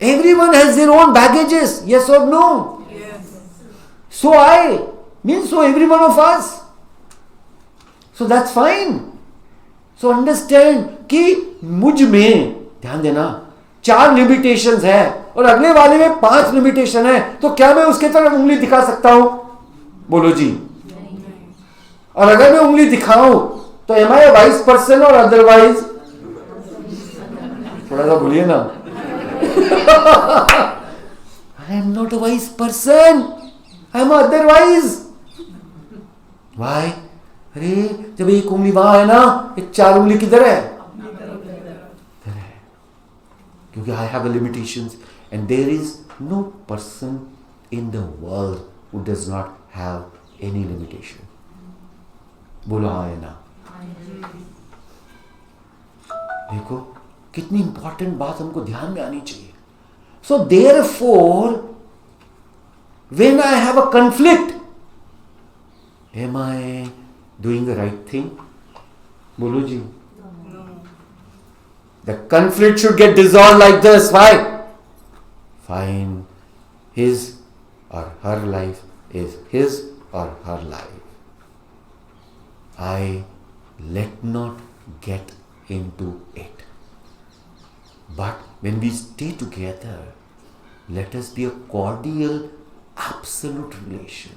Everyone has their own baggages, yes or no? Yes. So I means so every one of us. So that's fine. So understand कि मुझ में ध्यान देना 4 लिमिटेशंस है और अगले वाले में 5 लिमिटेशन है, तो क्या मैं उसके तरफ उंगली दिखा सकता हूं? बोलो जी। और अगर मैं उंगली दिखाऊं तो एम आई वाइज पर्सन और अदरवाइज? थोड़ा सा बोलिए ना। I am not a wise person. I am otherwise. Why? अरे जब एक उंगली वहां है ना, एक 4 उंगली किधर है? इधर है। क्योंकि I have limitations and there is no person in the world who does not have any limitation. बोलो हाँ है ना। देखो कितनी इंपॉर्टेंट बात हमको ध्यान में आनी चाहिए। So therefore, when I have a conflict, am I doing the right thing? बोलो जी। The conflict should get dissolved like this. Why? Fine. His or her life is his or her life. I let not get into it. But when we stay together, let us be a cordial, absolute relation.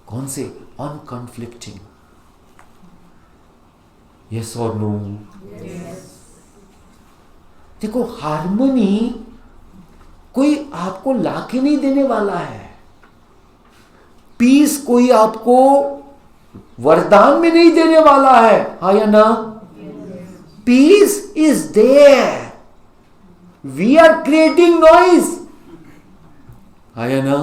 कौन से? Unconflicting. Yes or no? Yes. देखो harmony कोई आपको लाके नहीं देने वाला है। पीस कोई आपको वरदान में नहीं देने वाला है। हाँ या ना? Peace is there. We are creating noise. हाँ या ना?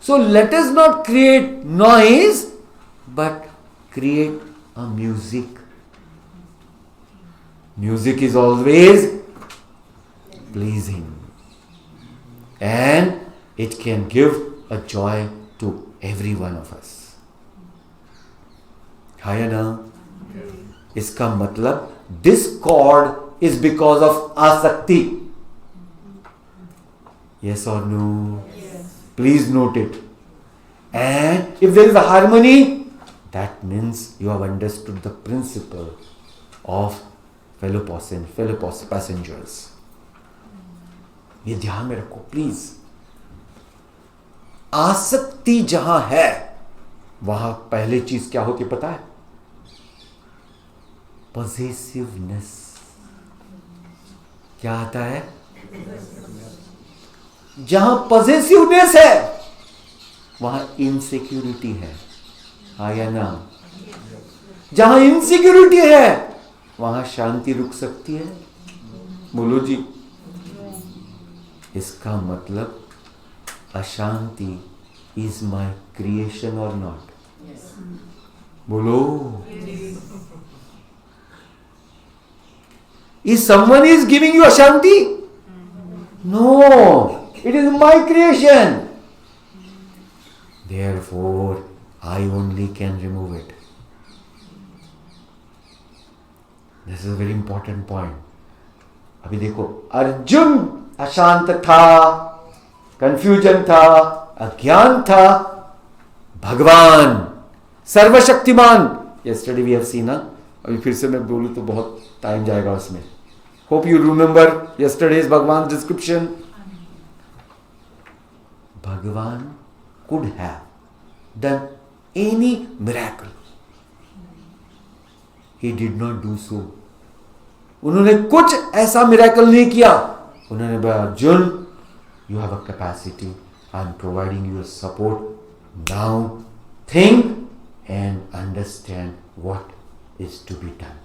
So let us not create noise, but create a music. Music is always pleasing. And it can give a joy to every one of us. हाँ या ना? इसका मतलब discord is because of asakti. Yes or no? Yes. Please note it. And if there is a harmony, that means you have understood the principle of fellow passengers. ये ध्यान में रखो please. आसक्ति जहां है वहां पहली चीज क्या होती पता है? पॉसेसिवनेस। क्या आता है? जहां पॉसेसिवनेस है वहां इनसिक्योरिटी है। हाँ या ना? जहां इनसिक्योरिटी है वहां शांति रुक सकती है? बोलो जी। इसका मतलब अशांति इज माय क्रिएशन और नॉट? बोलो। Is someone is giving you Ashanti? No, it is my creation. Therefore, I only can remove it. This is a very important point. अभी देखो अर्जुन अशांत था, कंफ्यूजन था, अज्ञान था, भगवान सर्वशक्तिमान। Yesterday we have seen, अभी फिर से मैं बोलूं तो बहुत टाइम जाएगा उसमें। Hope you remember yesterday's Bhagwan's description. Bhagwan could have done any miracle. He did not do so. उन्होंने कुछ ऐसा मिरेकल नहीं किया। उन्होंने बोला Arjun, you have a capacity. I am providing you a support. Now think and understand what is to be done.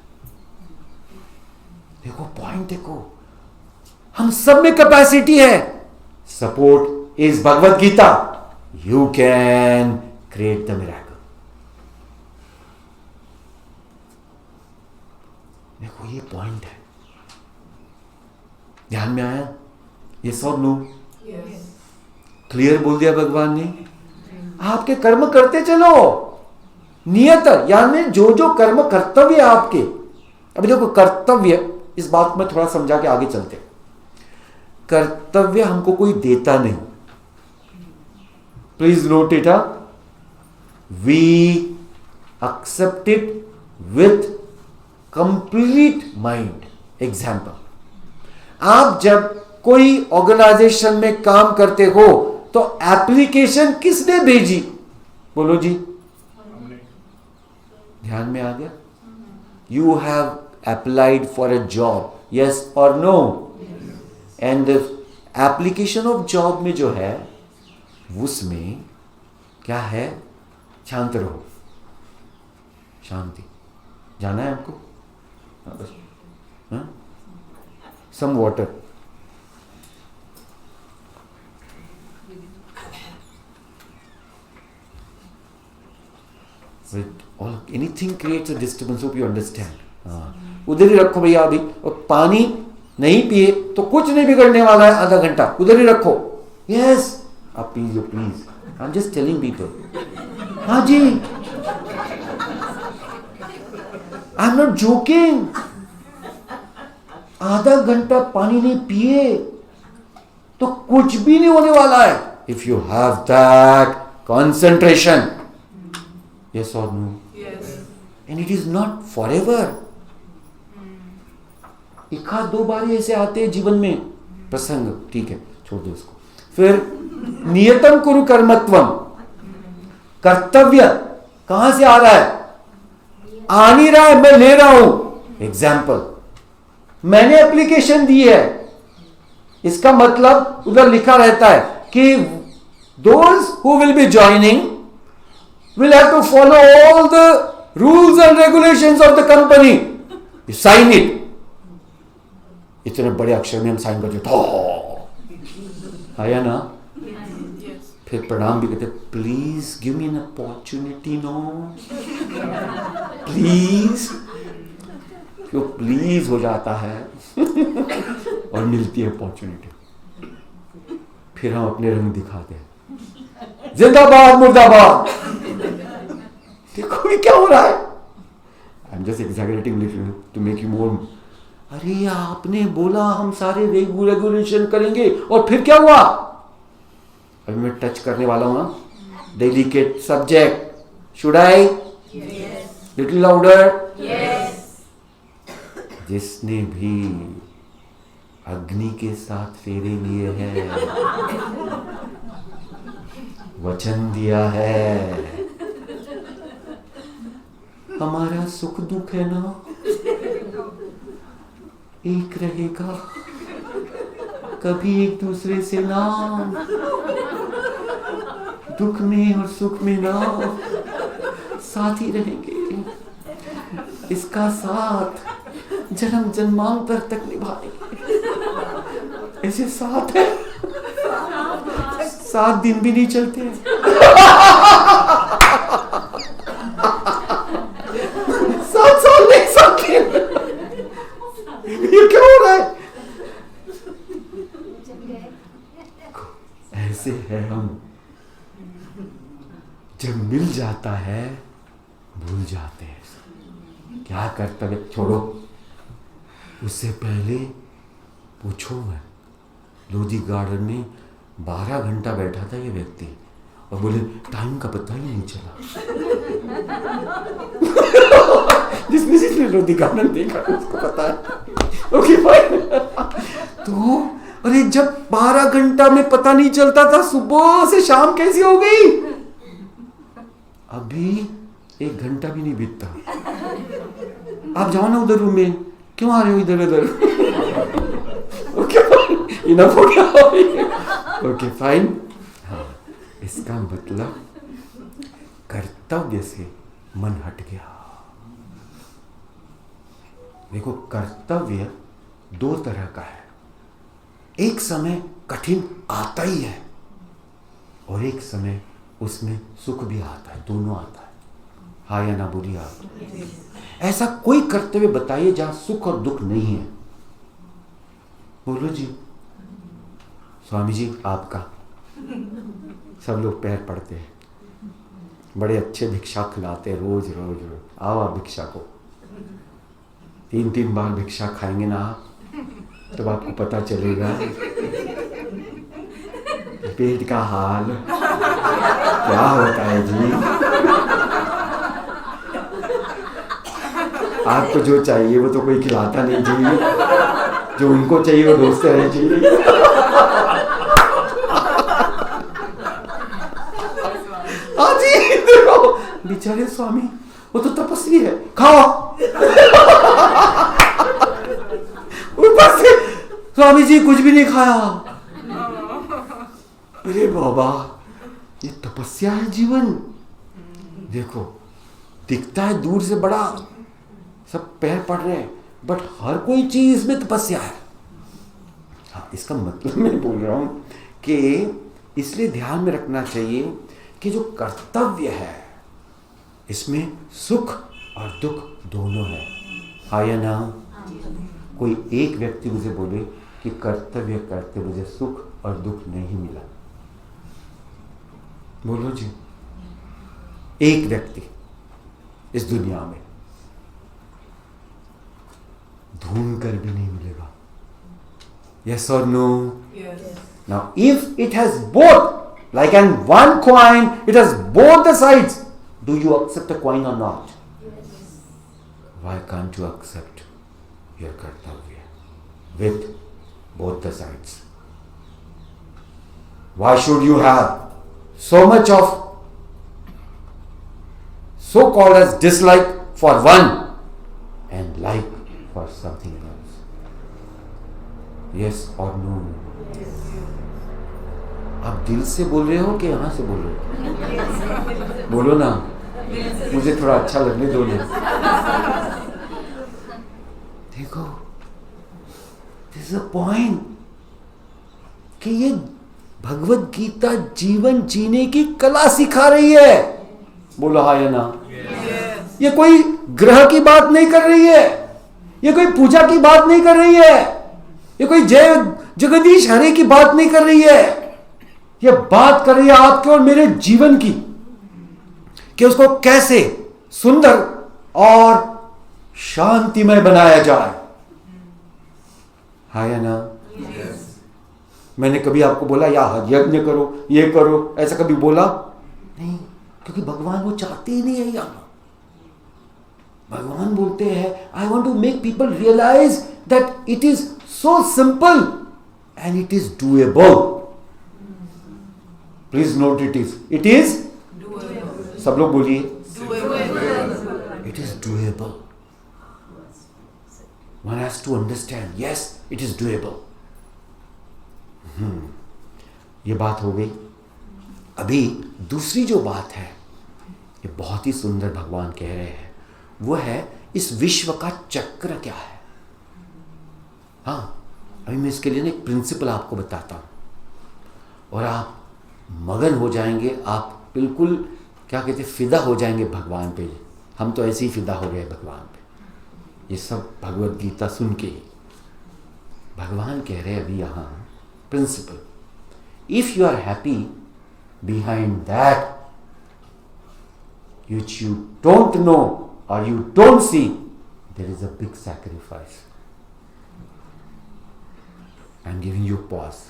देखो point देखो, हम सब में कैपेसिटी है। Support is Bhagavad Gita. you can create the miracle. देखो ये पॉइंट है, ध्यान में आया? ये सब नो क्लियर बोल दिया भगवान ने। आपके कर्म करते चलो, नियत यानी जो जो कर्म कर्तव्य है आपके। अभी देखो कर्तव्य, इस बात में थोड़ा समझा के आगे चलते हैं। कर्तव्य हमको कोई देता नहीं, please note it up, we accept it with complete mind. Example, आप जब कोई ऑर्गेनाइजेशन में काम करते हो तो एप्लीकेशन किसने भेजी? बोलो जी, ध्यान में आ गया? You have applied for a job, yes और no? And application of job में जो है उसमें क्या है? शांत रहो, शांति। जाना है आपको? Some water. Anything creates a disturbance, hope you understand. उधर ही रखो भैया अभी, और पानी नहीं पिए तो कुछ नहीं बिगड़ने वाला है, आधा घंटा उधर ही रखो। यस, आप P low please, I am just telling people. हाँ जी, आई एम नॉट जोकिंग। आधा घंटा पानी नहीं पिए तो कुछ भी नहीं होने वाला है। If you have that concentration, yes or no? Yes. And it is not forever. एक आध दो बार ऐसे आते हैं जीवन में प्रसंग, ठीक है, छोड़ दो इसको। फिर नियतम कुरु कर्मत्वम, कर्तव्य कहां से आ रहा है? आ नहीं रहा है, मैं ले रहा हूं। एग्जाम्पल, मैंने एप्लीकेशन दी है, इसका मतलब उधर लिखा रहता है कि those who will be joining will have to follow all the rules and regulations of the company. You sign it. इतने बड़े अक्षर में हम साइन करते आया ना? Yes. फिर प्रणाम भी करते, please give me an opportunity, no please. क्यों प्लीज हो जाता है और मिलती है अपॉर्चुनिटी, फिर हम अपने रंग दिखाते हैं, जिंदाबाद मुर्दाबाद। देखो ये क्या हो रहा है? I am just exaggerating to make you more. अरे आपने बोला हम सारे रेगुलेशन करेंगे, और फिर क्या हुआ? अभी मैं टच करने वाला हूं ना, delicate subject. Should I little louder? जिसने भी अग्नि के साथ फेरे लिए हैं, वचन दिया है, हमारा सुख दुख है ना एक रहेगा, कभी एक दूसरे से ना, दुख में और सुख में ना, साथ ही रहेंगे। इसका साथ जन्म जन्मांतर तक निभाएंगे। ऐसे साथ है, 7 दिन भी नहीं चलते हैं। 7 साल नहीं सकते। ये क्या हो रहा है? ऐसे है हम, जब मिल जाता है भूल जाते हैं। क्या कर्तव्य छोड़ो, उससे पहले पूछो। मैं लोधी गार्डन में 12 घंटा बैठा था ये व्यक्ति, और बोले टाइम का पता ही नहीं चला। जिसने लोधी गार्डन देखा उसको पता है। Okay fine. तो अरे जब 12 घंटा में पता नहीं चलता था, सुबह से शाम कैसी हो गई? अभी 1 घंटा भी नहीं बीतता। आप जाओ ना उधर रूम में, क्यों आ रहे हो इधर उधर? ओके इनफ हो गया। Okay fine. हाँ, इसका मतलब कर्तव्य से मन हट गया। देखो कर्तव्य 2 तरह का है। एक समय कठिन आता ही है और एक समय उसमें सुख भी आता है, दोनों आता है, हाँ या ना बोलिए आप। ऐसा कोई कर्तव्य बताइए जहां सुख और दुख नहीं है। बोलो जी। स्वामी जी आपका। सब लोग पैर पड़ते हैं, बड़े अच्छे भिक्षा खिलाते हैं रोज रोज रोज। आओ आप भिक्षा को 3-3 बार भिक्षा खाएंगे ना आप, तब आपको पता चलेगा पेट का हाल क्या होता है जी। आपको जो चाहिए वो तो कोई खिलाता नहीं जी, जो उनको चाहिए वो दोस्ते हैं जी। हाँ जी, देखो बेचारे स्वामी, वो तो तपस्वी है, खाओ। ऊपर से स्वामी जी कुछ भी नहीं खाया। अरे बाबा, ये तपस्या है जीवन। देखो दिखता है दूर से बड़ा, सब पैर पड़ रहे हैं, बट हर कोई चीज में तपस्या है। हाँ, इसका मतलब मैं बोल रहा हूं कि इसलिए ध्यान में रखना चाहिए कि जो कर्तव्य है इसमें सुख और दुख दोनों है, हाँ या ना। कोई एक व्यक्ति मुझे बोले कि कर्तव्य करते मुझे सुख और दुख नहीं मिला। बोलो जी। एक व्यक्ति इस दुनिया में ढूंढ कर भी नहीं मिलेगा। यस और no? Now if it has both, like an one coin, it has both the sides, do you accept a coin or not? Why can't you accept your kartavya with both the sides? Why should you have so much of so called as dislike for one and like for something else? Yes or no? आप दिल से बोल रहे हो कि यहां से बोल रहे हो? बोलो ना, मुझे थोड़ा अच्छा लगने दो ना। देखो, दिस इज अ पॉइंट कि ये भगवत गीता जीवन जीने की कला सिखा रही है। बोलो हाँ या ना। ये कोई ग्रह की बात नहीं कर रही है, ये कोई पूजा की बात नहीं कर रही है, ये कोई जय जगदीश हरे की बात नहीं कर रही है। ये बात कर रही है आपके और मेरे जीवन की, कि उसको कैसे सुंदर और शांतिमय बनाया जाए, हाँ या ना। मैंने कभी आपको बोला या यज्ञ करो, ये करो, ऐसा कभी बोला नहीं, क्योंकि भगवान वो चाहते ही नहीं है। यहां भगवान बोलते हैं I want to make people realise that it is so simple and it is doable. Please note it is सब लोग बोलिए, it is doable. One has to understand, yes it is doable. ये बात हो गई। अभी दूसरी जो बात है, ये बहुत ही सुंदर भगवान कह रहे हैं, वो है इस विश्व का चक्र क्या है। हाँ, अभी मैं इसके लिए ना एक प्रिंसिपल आपको बताता हूं और आप मगन हो जाएंगे, आप बिल्कुल क्या कहते फिदा हो जाएंगे भगवान पे। हम तो ऐसे ही फिदा हो गए भगवान पे, ये सब भगवत गीता सुन के ही। भगवान कह रहे हैं अभी यहाँ principle, if you are happy behind that which you don't know or you don't see, there is a big sacrifice. I'm giving you pause.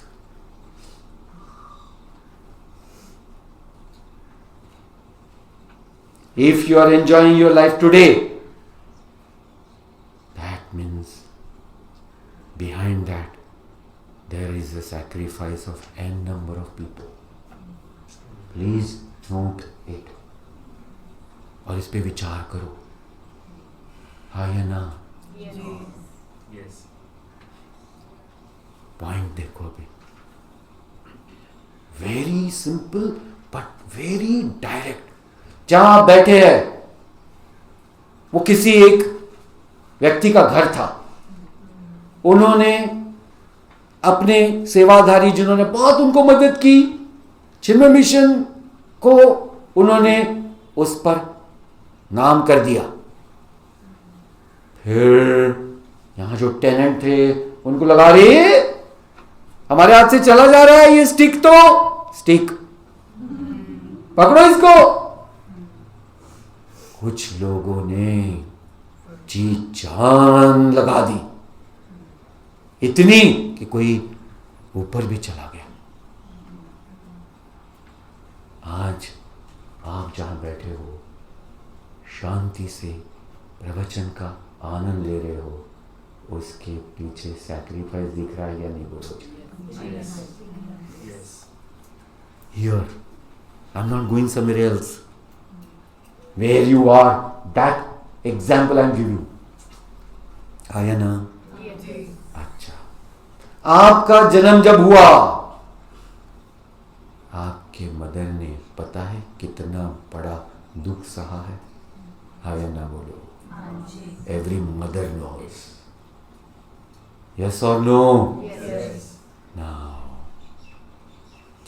If you are enjoying your life today, that means behind that there is a sacrifice of n number of people. Please note it. और इस पे विचार करो, हाँ या ना। Point देखो अभी, very simple but very direct. जहां आप बैठे हैं वो किसी एक व्यक्ति का घर था, उन्होंने अपने सेवाधारी जिन्होंने बहुत उनको मदद की, चिन्मय मिशन को उन्होंने उस पर नाम कर दिया। फिर यहां जो टेनेंट थे उनको लगा, रे हमारे हाथ से चला जा रहा है ये स्टिक, तो स्टिक पकड़ो इसको। कुछ लोगों ने जी जान लगा दी, इतनी कि कोई ऊपर भी चला गया। आज आप जहां बैठे हो, शांति से प्रवचन का आनंद ले रहे हो, उसके पीछे सैक्रिफाइस दिख रहा है या नहीं? बोलो। Here, I'm not going somewhere else. Where you are, that example I'm giving. आया ना? अच्छा, आपका जन्म जब हुआ, आपके मदर ने पता है कितना बड़ा दुख सहा है? आया ना? बोलो। Every mother knows. Yes or no? Yes. Now,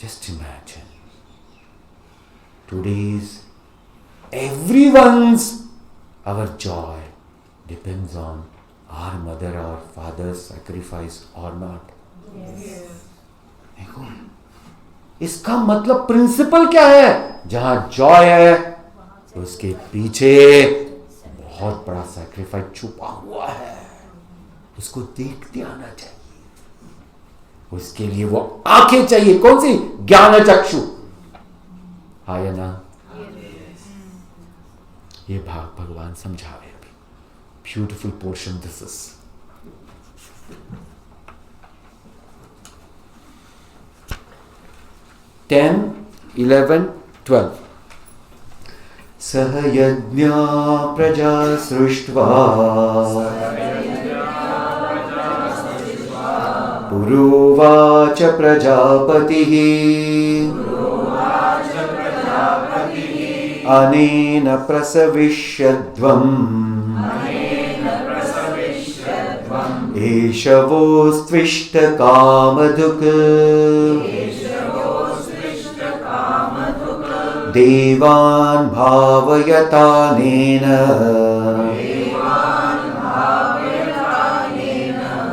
just imagine. Today's everyone's, our joy depends on our mother or father's sacrifice or not. Yes. देखो, इसका मतलब प्रिंसिपल क्या है? जहां जॉय है उसके पीछे बहुत बड़ा सैक्रिफाइस छुपा हुआ है, उसको देखते आना चाहिए। उसके लिए वो आंखें चाहिए, कौन सी? ज्ञान चक्षु। हाँ या ना? ये भाग भगवान समझावे अभी। Beautiful portion this is. 10, 11, 12 सह यज्ञा प्रजा सृष्ट्वा पुरोवाच प्रजापतिः अनेन प्रसविष्यध्वम् एष वोस्त्विष्ट कामधुक् देवान् भावयतानेन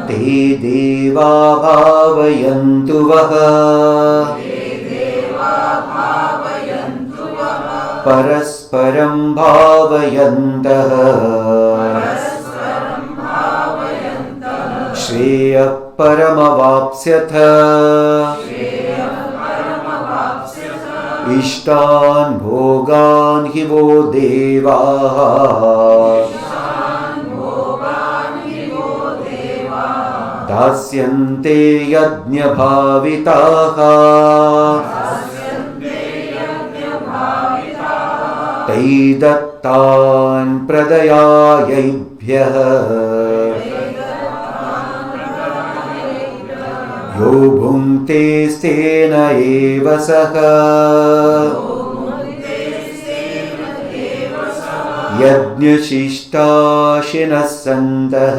ते देवा भावयन्तु वः परस्परं भावयन्तः श्रेयः परमवाप्स्यथ इष्टान् भोगान् हि वो देवाः दास्यन्ते यज्ञभाविताः तै दत्तान् प्रदयायैभ्यः यो भुङ्क्ते स्तेन एव सः यज्ञशिष्टाशिनः सन्तः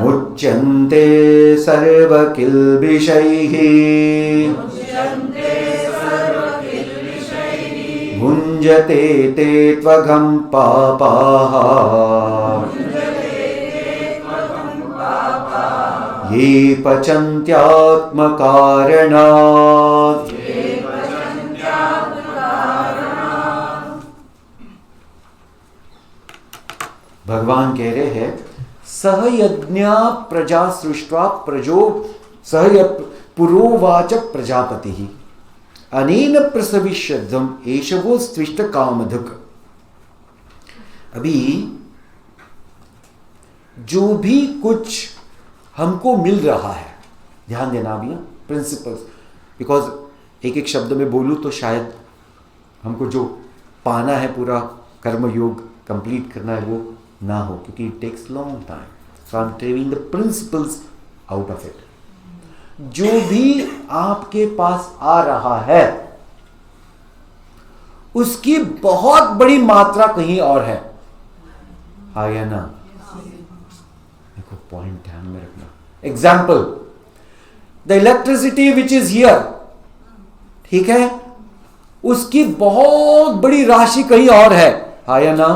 मुच्यन्ते सर्वकिल्बिषैः भुञ्जते ते त्वघं पापाः ये पचन्त्यात्मकारणात् भगवान कह रहे हैं सहयज्ञा प्रजा सृष्ट्वा प्रजो सह पुरोवाच प्रजापति ही अनेन प्रसविष्यध्वम् एषवो स्त्विष्ट कामधुक्। अभी जो भी कुछ हमको मिल रहा है, ध्यान देना भी प्रिंसिपल्स, बिकॉज एक एक शब्द में बोलूं तो शायद हमको जो पाना है पूरा कर्म योग कंप्लीट करना है वो ना हो, क्योंकि it takes long time. So I am telling the principles out of it. जो भी आपके पास आ रहा है उसकी बहुत बड़ी मात्रा कहीं और है। हाँ या ना? देखो पॉइंट ध्यान में रखना। Example, the electricity which is here, ठीक है, उसकी बहुत बड़ी राशि कहीं और है या ना,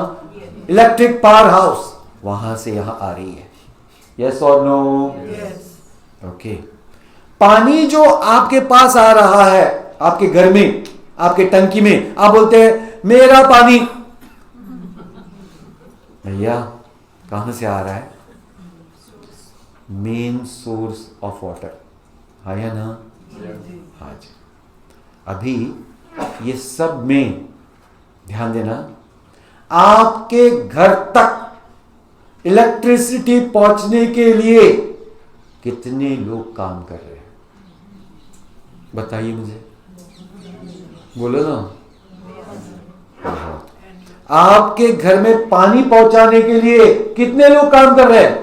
इलेक्ट्रिक पावर हाउस वहां से यहां आ रही है। यस और नो? ओके। पानी जो आपके पास आ रहा है, आपके घर में, आपके टंकी में, आप बोलते हैं मेरा पानी, भैया कहां से आ रहा है? मेन सोर्स ऑफ वाटर, है ना? हाँ जी। अभी ये सब में ध्यान देना, आपके घर तक इलेक्ट्रिसिटी पहुंचने के लिए कितने लोग काम कर रहे हैं? बताइए मुझे, बोलो ना। बहुत। आपके घर में पानी पहुंचाने के लिए कितने लोग काम कर रहे हैं?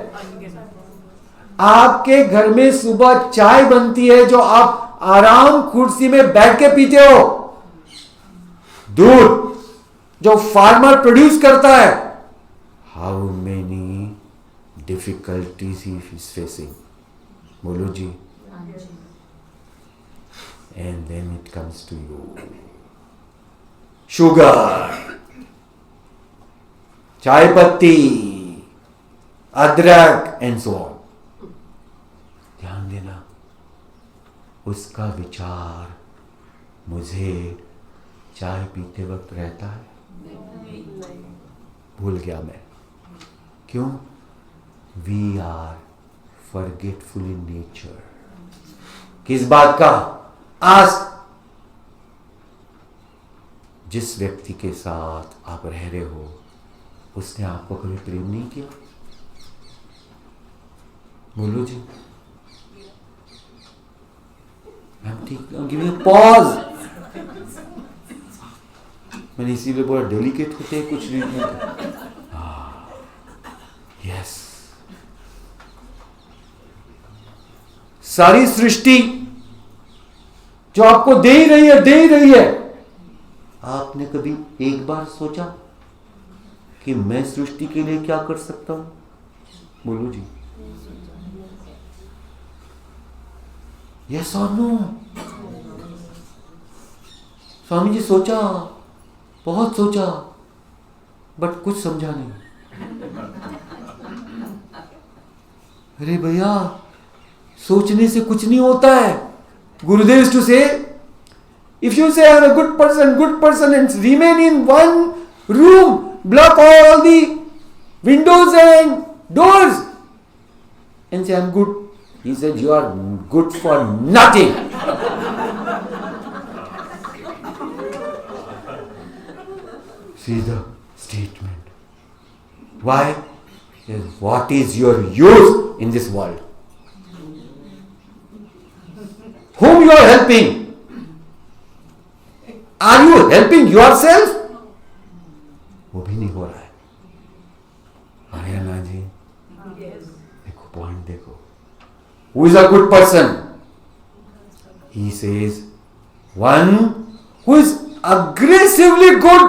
आपके घर में सुबह चाय बनती है जो आप आराम कुर्सी में बैठ के पीते हो, दूध जो फार्मर प्रोड्यूस करता है, how many difficulties he is facing, बोलो जी। And then it comes to you, sugar, चाय पत्ती, अदरक एंड सो ऑन। ध्यान देना, उसका विचार मुझे चाय पीते वक्त रहता है? भूल गया मैं। क्यों? We are forgetful in nature. किस बात का? आज जिस व्यक्ति के साथ आप रह रहे हो, उसने आपको कभी प्रेम नहीं किया? बोलो जी। पॉज। मैंने इसीलिए बोला डेलिकेट होते हैं कुछ नहीं। यस, सारी सृष्टि जो आपको दे ही रही है, आपने कभी एक बार सोचा कि मैं सृष्टि के लिए क्या कर सकता हूं? बोलो जी। यस और नो? स्वामी जी सोचा, बहुत सोचा, बट कुछ समझा नहीं। अरे भैया, सोचने से कुछ नहीं होता है। गुरुदेव used to say, if you say I am a good person and remain in one room, block all the windows and doors and say I am good, he said you are good for nothing. See the statement. Why? What is your use in this world? Whom you are helping? Are you helping yourself? वो भी नहीं हो रहा है। आया ना जी? देखो point देखो। Who is a good person? He says, one who is aggressively good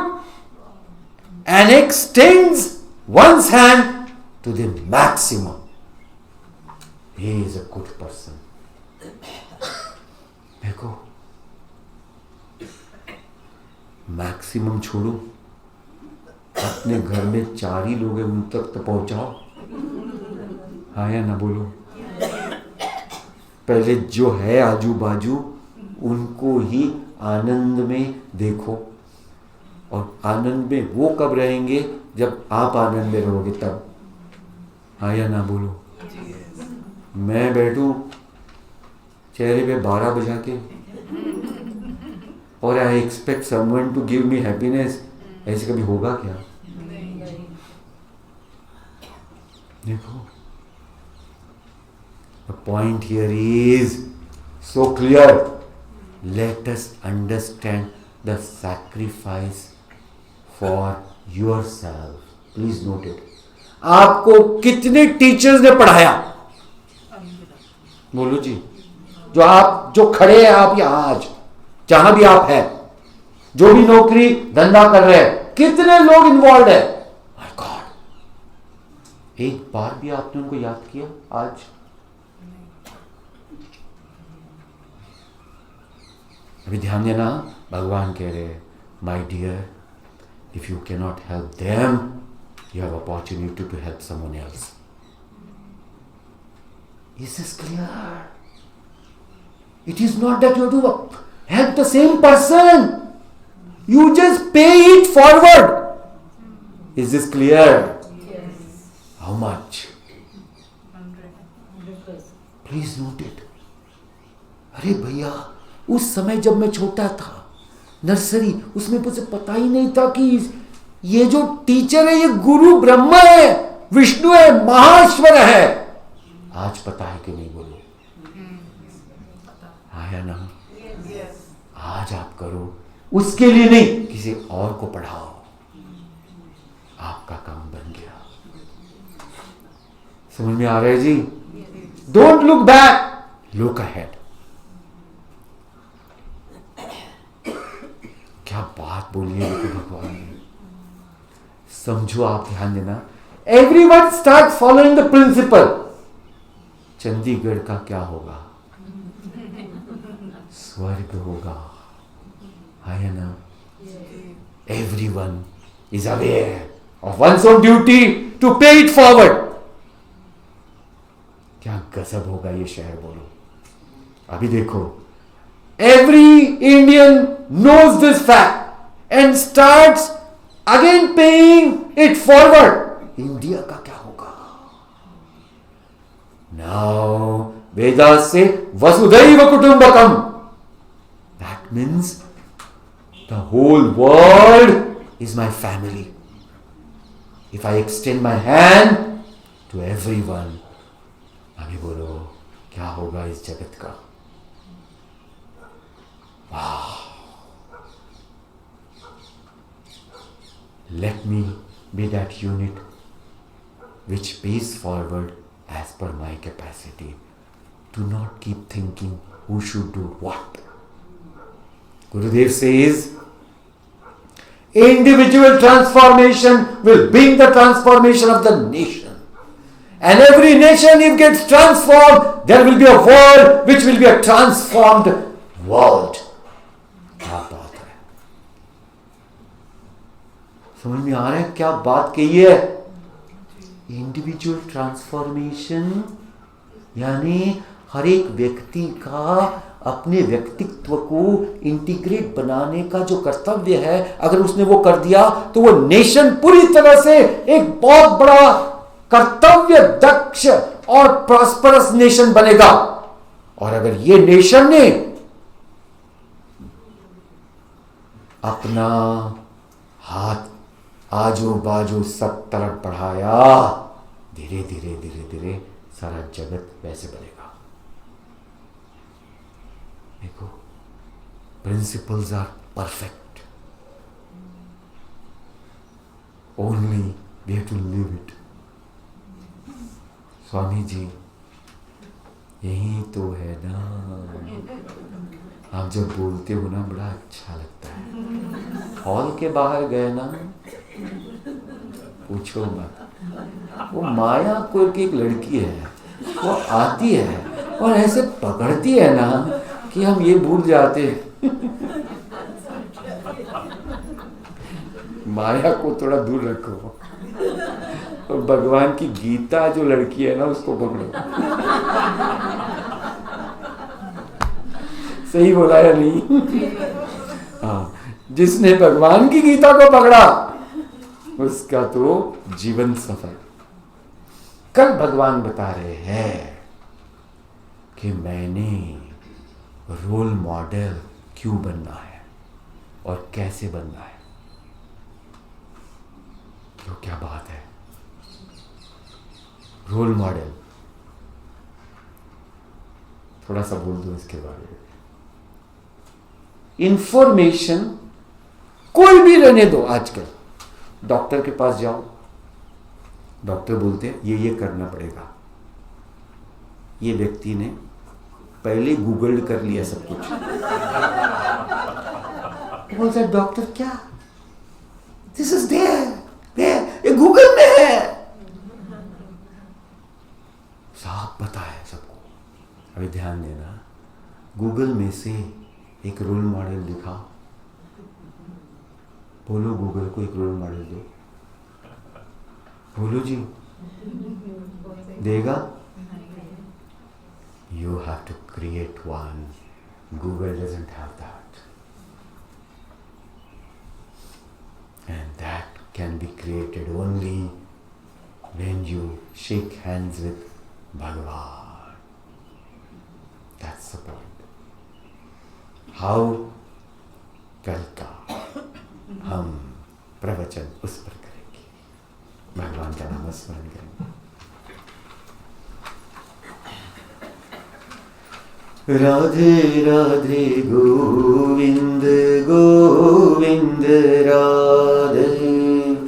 and extends one's hand to the maximum. He is a good person. देखो, मैक्सिमम छोड़ो, अपने घर में 4 ही लोग हैं, उन तक तो पहुंचाओ। हाँ या ना बोलो? पहले जो है आजू बाजू उनको ही आनंद में देखो, और आनंद में वो कब रहेंगे? जब आप आनंद में रहोगे तब। हाँ या ना बोलो? मैं बैठूं चेहरे पे 12 बजा के और I expect someone to give me happiness, ऐसे कभी होगा क्या? देखो, the point here is so clear. Let us understand the sacrifice for yourself. Please note it. आपको कितने टीचर्स ने पढ़ाया? बोलो जी। जो खड़े हैं आप यहाँ आज, जहां भी आप हैं, जो भी नौकरी धंधा कर रहे हैं, कितने लोग इन्वॉल्व है? माय गॉड, एक बार भी आपने उनको याद किया आज? अभी ध्यान देना, भगवान कह रहे हैं, my dear, if you cannot help them, you have opportunity to help someone else. Is this clear? It is not that you have to help the same person. You just pay it forward. Is this clear? Yes. How much? 100%. Please note it. अरे भैया, उस समय जब मैं छोटा था, nursery, उसमें मुझे पता ही नहीं था कि ये जो टीचर है ये गुरु ब्रह्मा है, विष्णु है, महाईश्वर है. आज पता है कि नहीं बोलो? आया ना? Yes. आज आप करो, उसके लिए नहीं, किसी और को पढ़ाओ. आपका काम बन गया. समझ में आ रहा है जी? Don't look back, look ahead. क्या बात बोली है देखो भगवान ने. समझो, आप ध्यान देना. Everyone start following the principle. Chandigarh का क्या होगा? स्वर्ग होगा. है ना? Everyone is aware of one's own duty to pay it forward. क्या गजब होगा ये शहर, बोलो. अभी देखो, every Indian knows this fact and starts again paying it forward. India का क्या होगा? नाउ वेदास से वसुधैव कुटुंबकम. That means the whole world is my family. If I extend my hand to everyone, अभी बोलो क्या होगा इस जगत का? वाह. Let me be that unit which pays forward as per my capacity. Do not keep thinking who should do what. Gurudev says, individual transformation will bring the transformation of the nation. And every nation, if gets transformed, there will be a world which will be a transformed world. क्या बात है. समझ में आ रहा है क्या बात कही है? इंडिविजुअल ट्रांसफॉर्मेशन यानी हर एक व्यक्ति का अपने व्यक्तित्व को इंटीग्रेट बनाने का जो कर्तव्य है, अगर उसने वो कर दिया तो वो नेशन पूरी तरह से एक बहुत बड़ा कर्तव्य दक्ष और प्रॉस्परस नेशन बनेगा. और अगर ये नेशन ने अपना हाथ आजू बाजू सब तरफ बढ़ाया, धीरे धीरे धीरे धीरे सारा जगत वैसे बनेगा. देखो, principles are perfect, only we have to live it. Swami ji यही तो है ना. आप जब बोलते हो ना बड़ा अच्छा लगता है. हॉल के बाहर गए ना, पूछो मत. वो माया कोई की एक लड़की है, वो आती है और ऐसे पकड़ती है ना कि हम ये भूल जाते हैं. माया को थोड़ा दूर रखो और भगवान की गीता जो लड़की है ना उसको पकड़ो. सही बोला या नहीं? हाँ, जिसने भगवान की गीता को पकड़ा उसका तो जीवन सफल. कल भगवान बता रहे हैं कि मैंने रोल मॉडल क्यों बनना है और कैसे बनना है. तो क्या बात है. रोल मॉडल थोड़ा सा बोल दो इसके बारे में. इंफॉर्मेशन कोई भी रहने दो. आजकल डॉक्टर के पास जाओ, डॉक्टर बोलते हैं ये करना पड़ेगा. ये व्यक्ति ने पहले गूगल कर लिया सब कुछ. बोलता है डॉक्टर क्या, दिस इज देयर, ये गूगल में है. साफ पता है सबको. अभी ध्यान देना, गूगल में से एक रोल मॉडल दिखा, बोलो गूगल को एक रोल मॉडल दो, बोलो जी, देगा? You have to create one. Google doesn't have that. And that can be created only when you shake hands with Bhagavan. That's the point. How? कल का हम प्रवचन उस पर करेंगे, भगवान का नाम स्मरण करेंगे। राधे राधे गोविंद गोविंद राधे,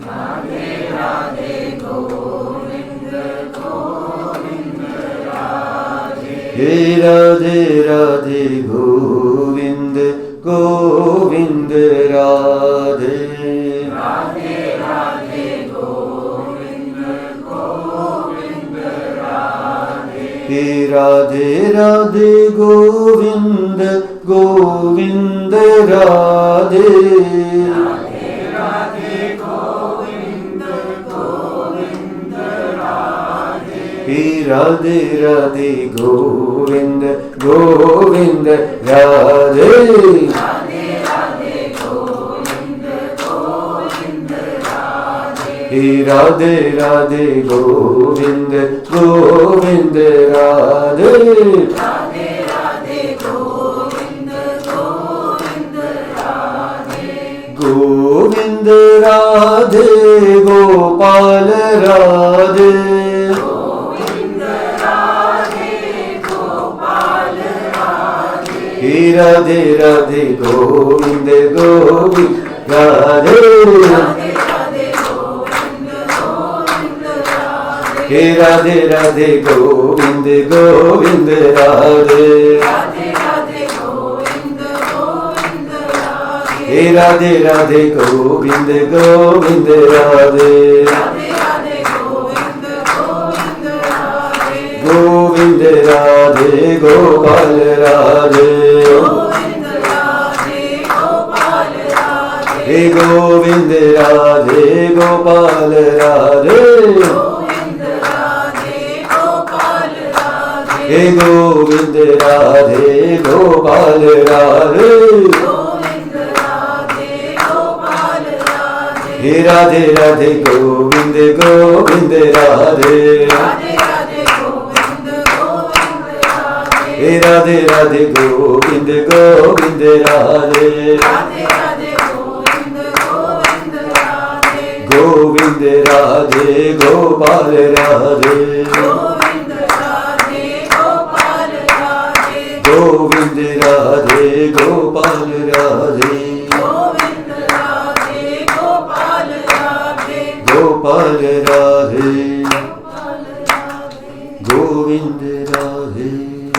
राधे राधे गोविंद गोविंद राधे, हे राधे राधे गोविंद गोविंद राधे, राधे राधे गोविंद गोविंद राधे, हे राधे राधे गोविंद गोविंद राधे, राधे राधे गोविंद गोविंद राधे, हे राधे राधे गोविंद गोविंद राधे, राधे राधे गोविंद गोविंद राधे, हे राधे राधे गोविंद गोविंद राधे, राधे राधे गोविंद गोविंद राधे, गोविंद राधे गोपाल राधे, गोविंद राधे गोपाल राधे, हे राधे राधे गोविंद गोविंद राधे, राधे राधे गोविंद गोविंद राधे, हे राधे राधे गोविंद गोविंद राधे, राधे राधे गोविंद गोविंद राधे, हे राधे राधे गोविंद गोविंद राधे, राधे राधे गोविंद गोविंद राधे, गोविंद राधे गोपाल राधे, गोविंद राधे गोपाल राधे, हे गोविंद राधे गोपाल राधे, गोविंद राधे गोपाल राधे, हे गोविंद राधे गोपाल राधे, गोविंद राधे गोपाल राधे, हे राधे राधे गोविंद गोविंद राधे, राधे राधे गोविंद गोविंद राधे, हे राधे राधे गोविंद गोविंद राधे, राधे राधे गोविंद गोविंद राधे, गोविंद राधे गोपाल राधे, गोविंद राधे गोपाल राधे, गोविंद राधे गोपाल राधे, गोविंद राधे गोपाल राधे, गोपाल राधे गोपाल राधे, गोविंद राधे।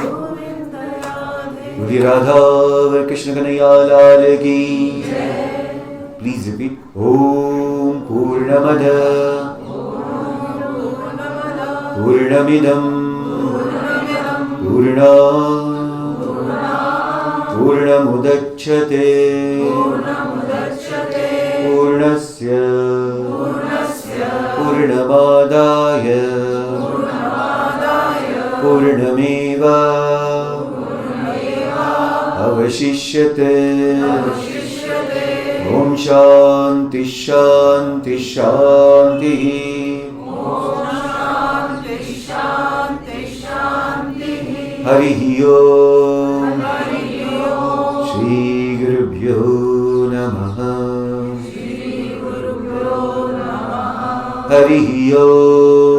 गोविंद राधे। श्री राधा और कृष्ण कन्हैया लाल की। Please repeat. ओम पूर्णमद पूर्णमिदं पूर्णात् पूर्णमुदच्यते पूर्णस्य पूर्णमादाय पूर्णमेव अवशिष्यते। ओम शांति शांति शांति। हरि ओम। श्री गुरुभ्यो नमः। हरि ओम।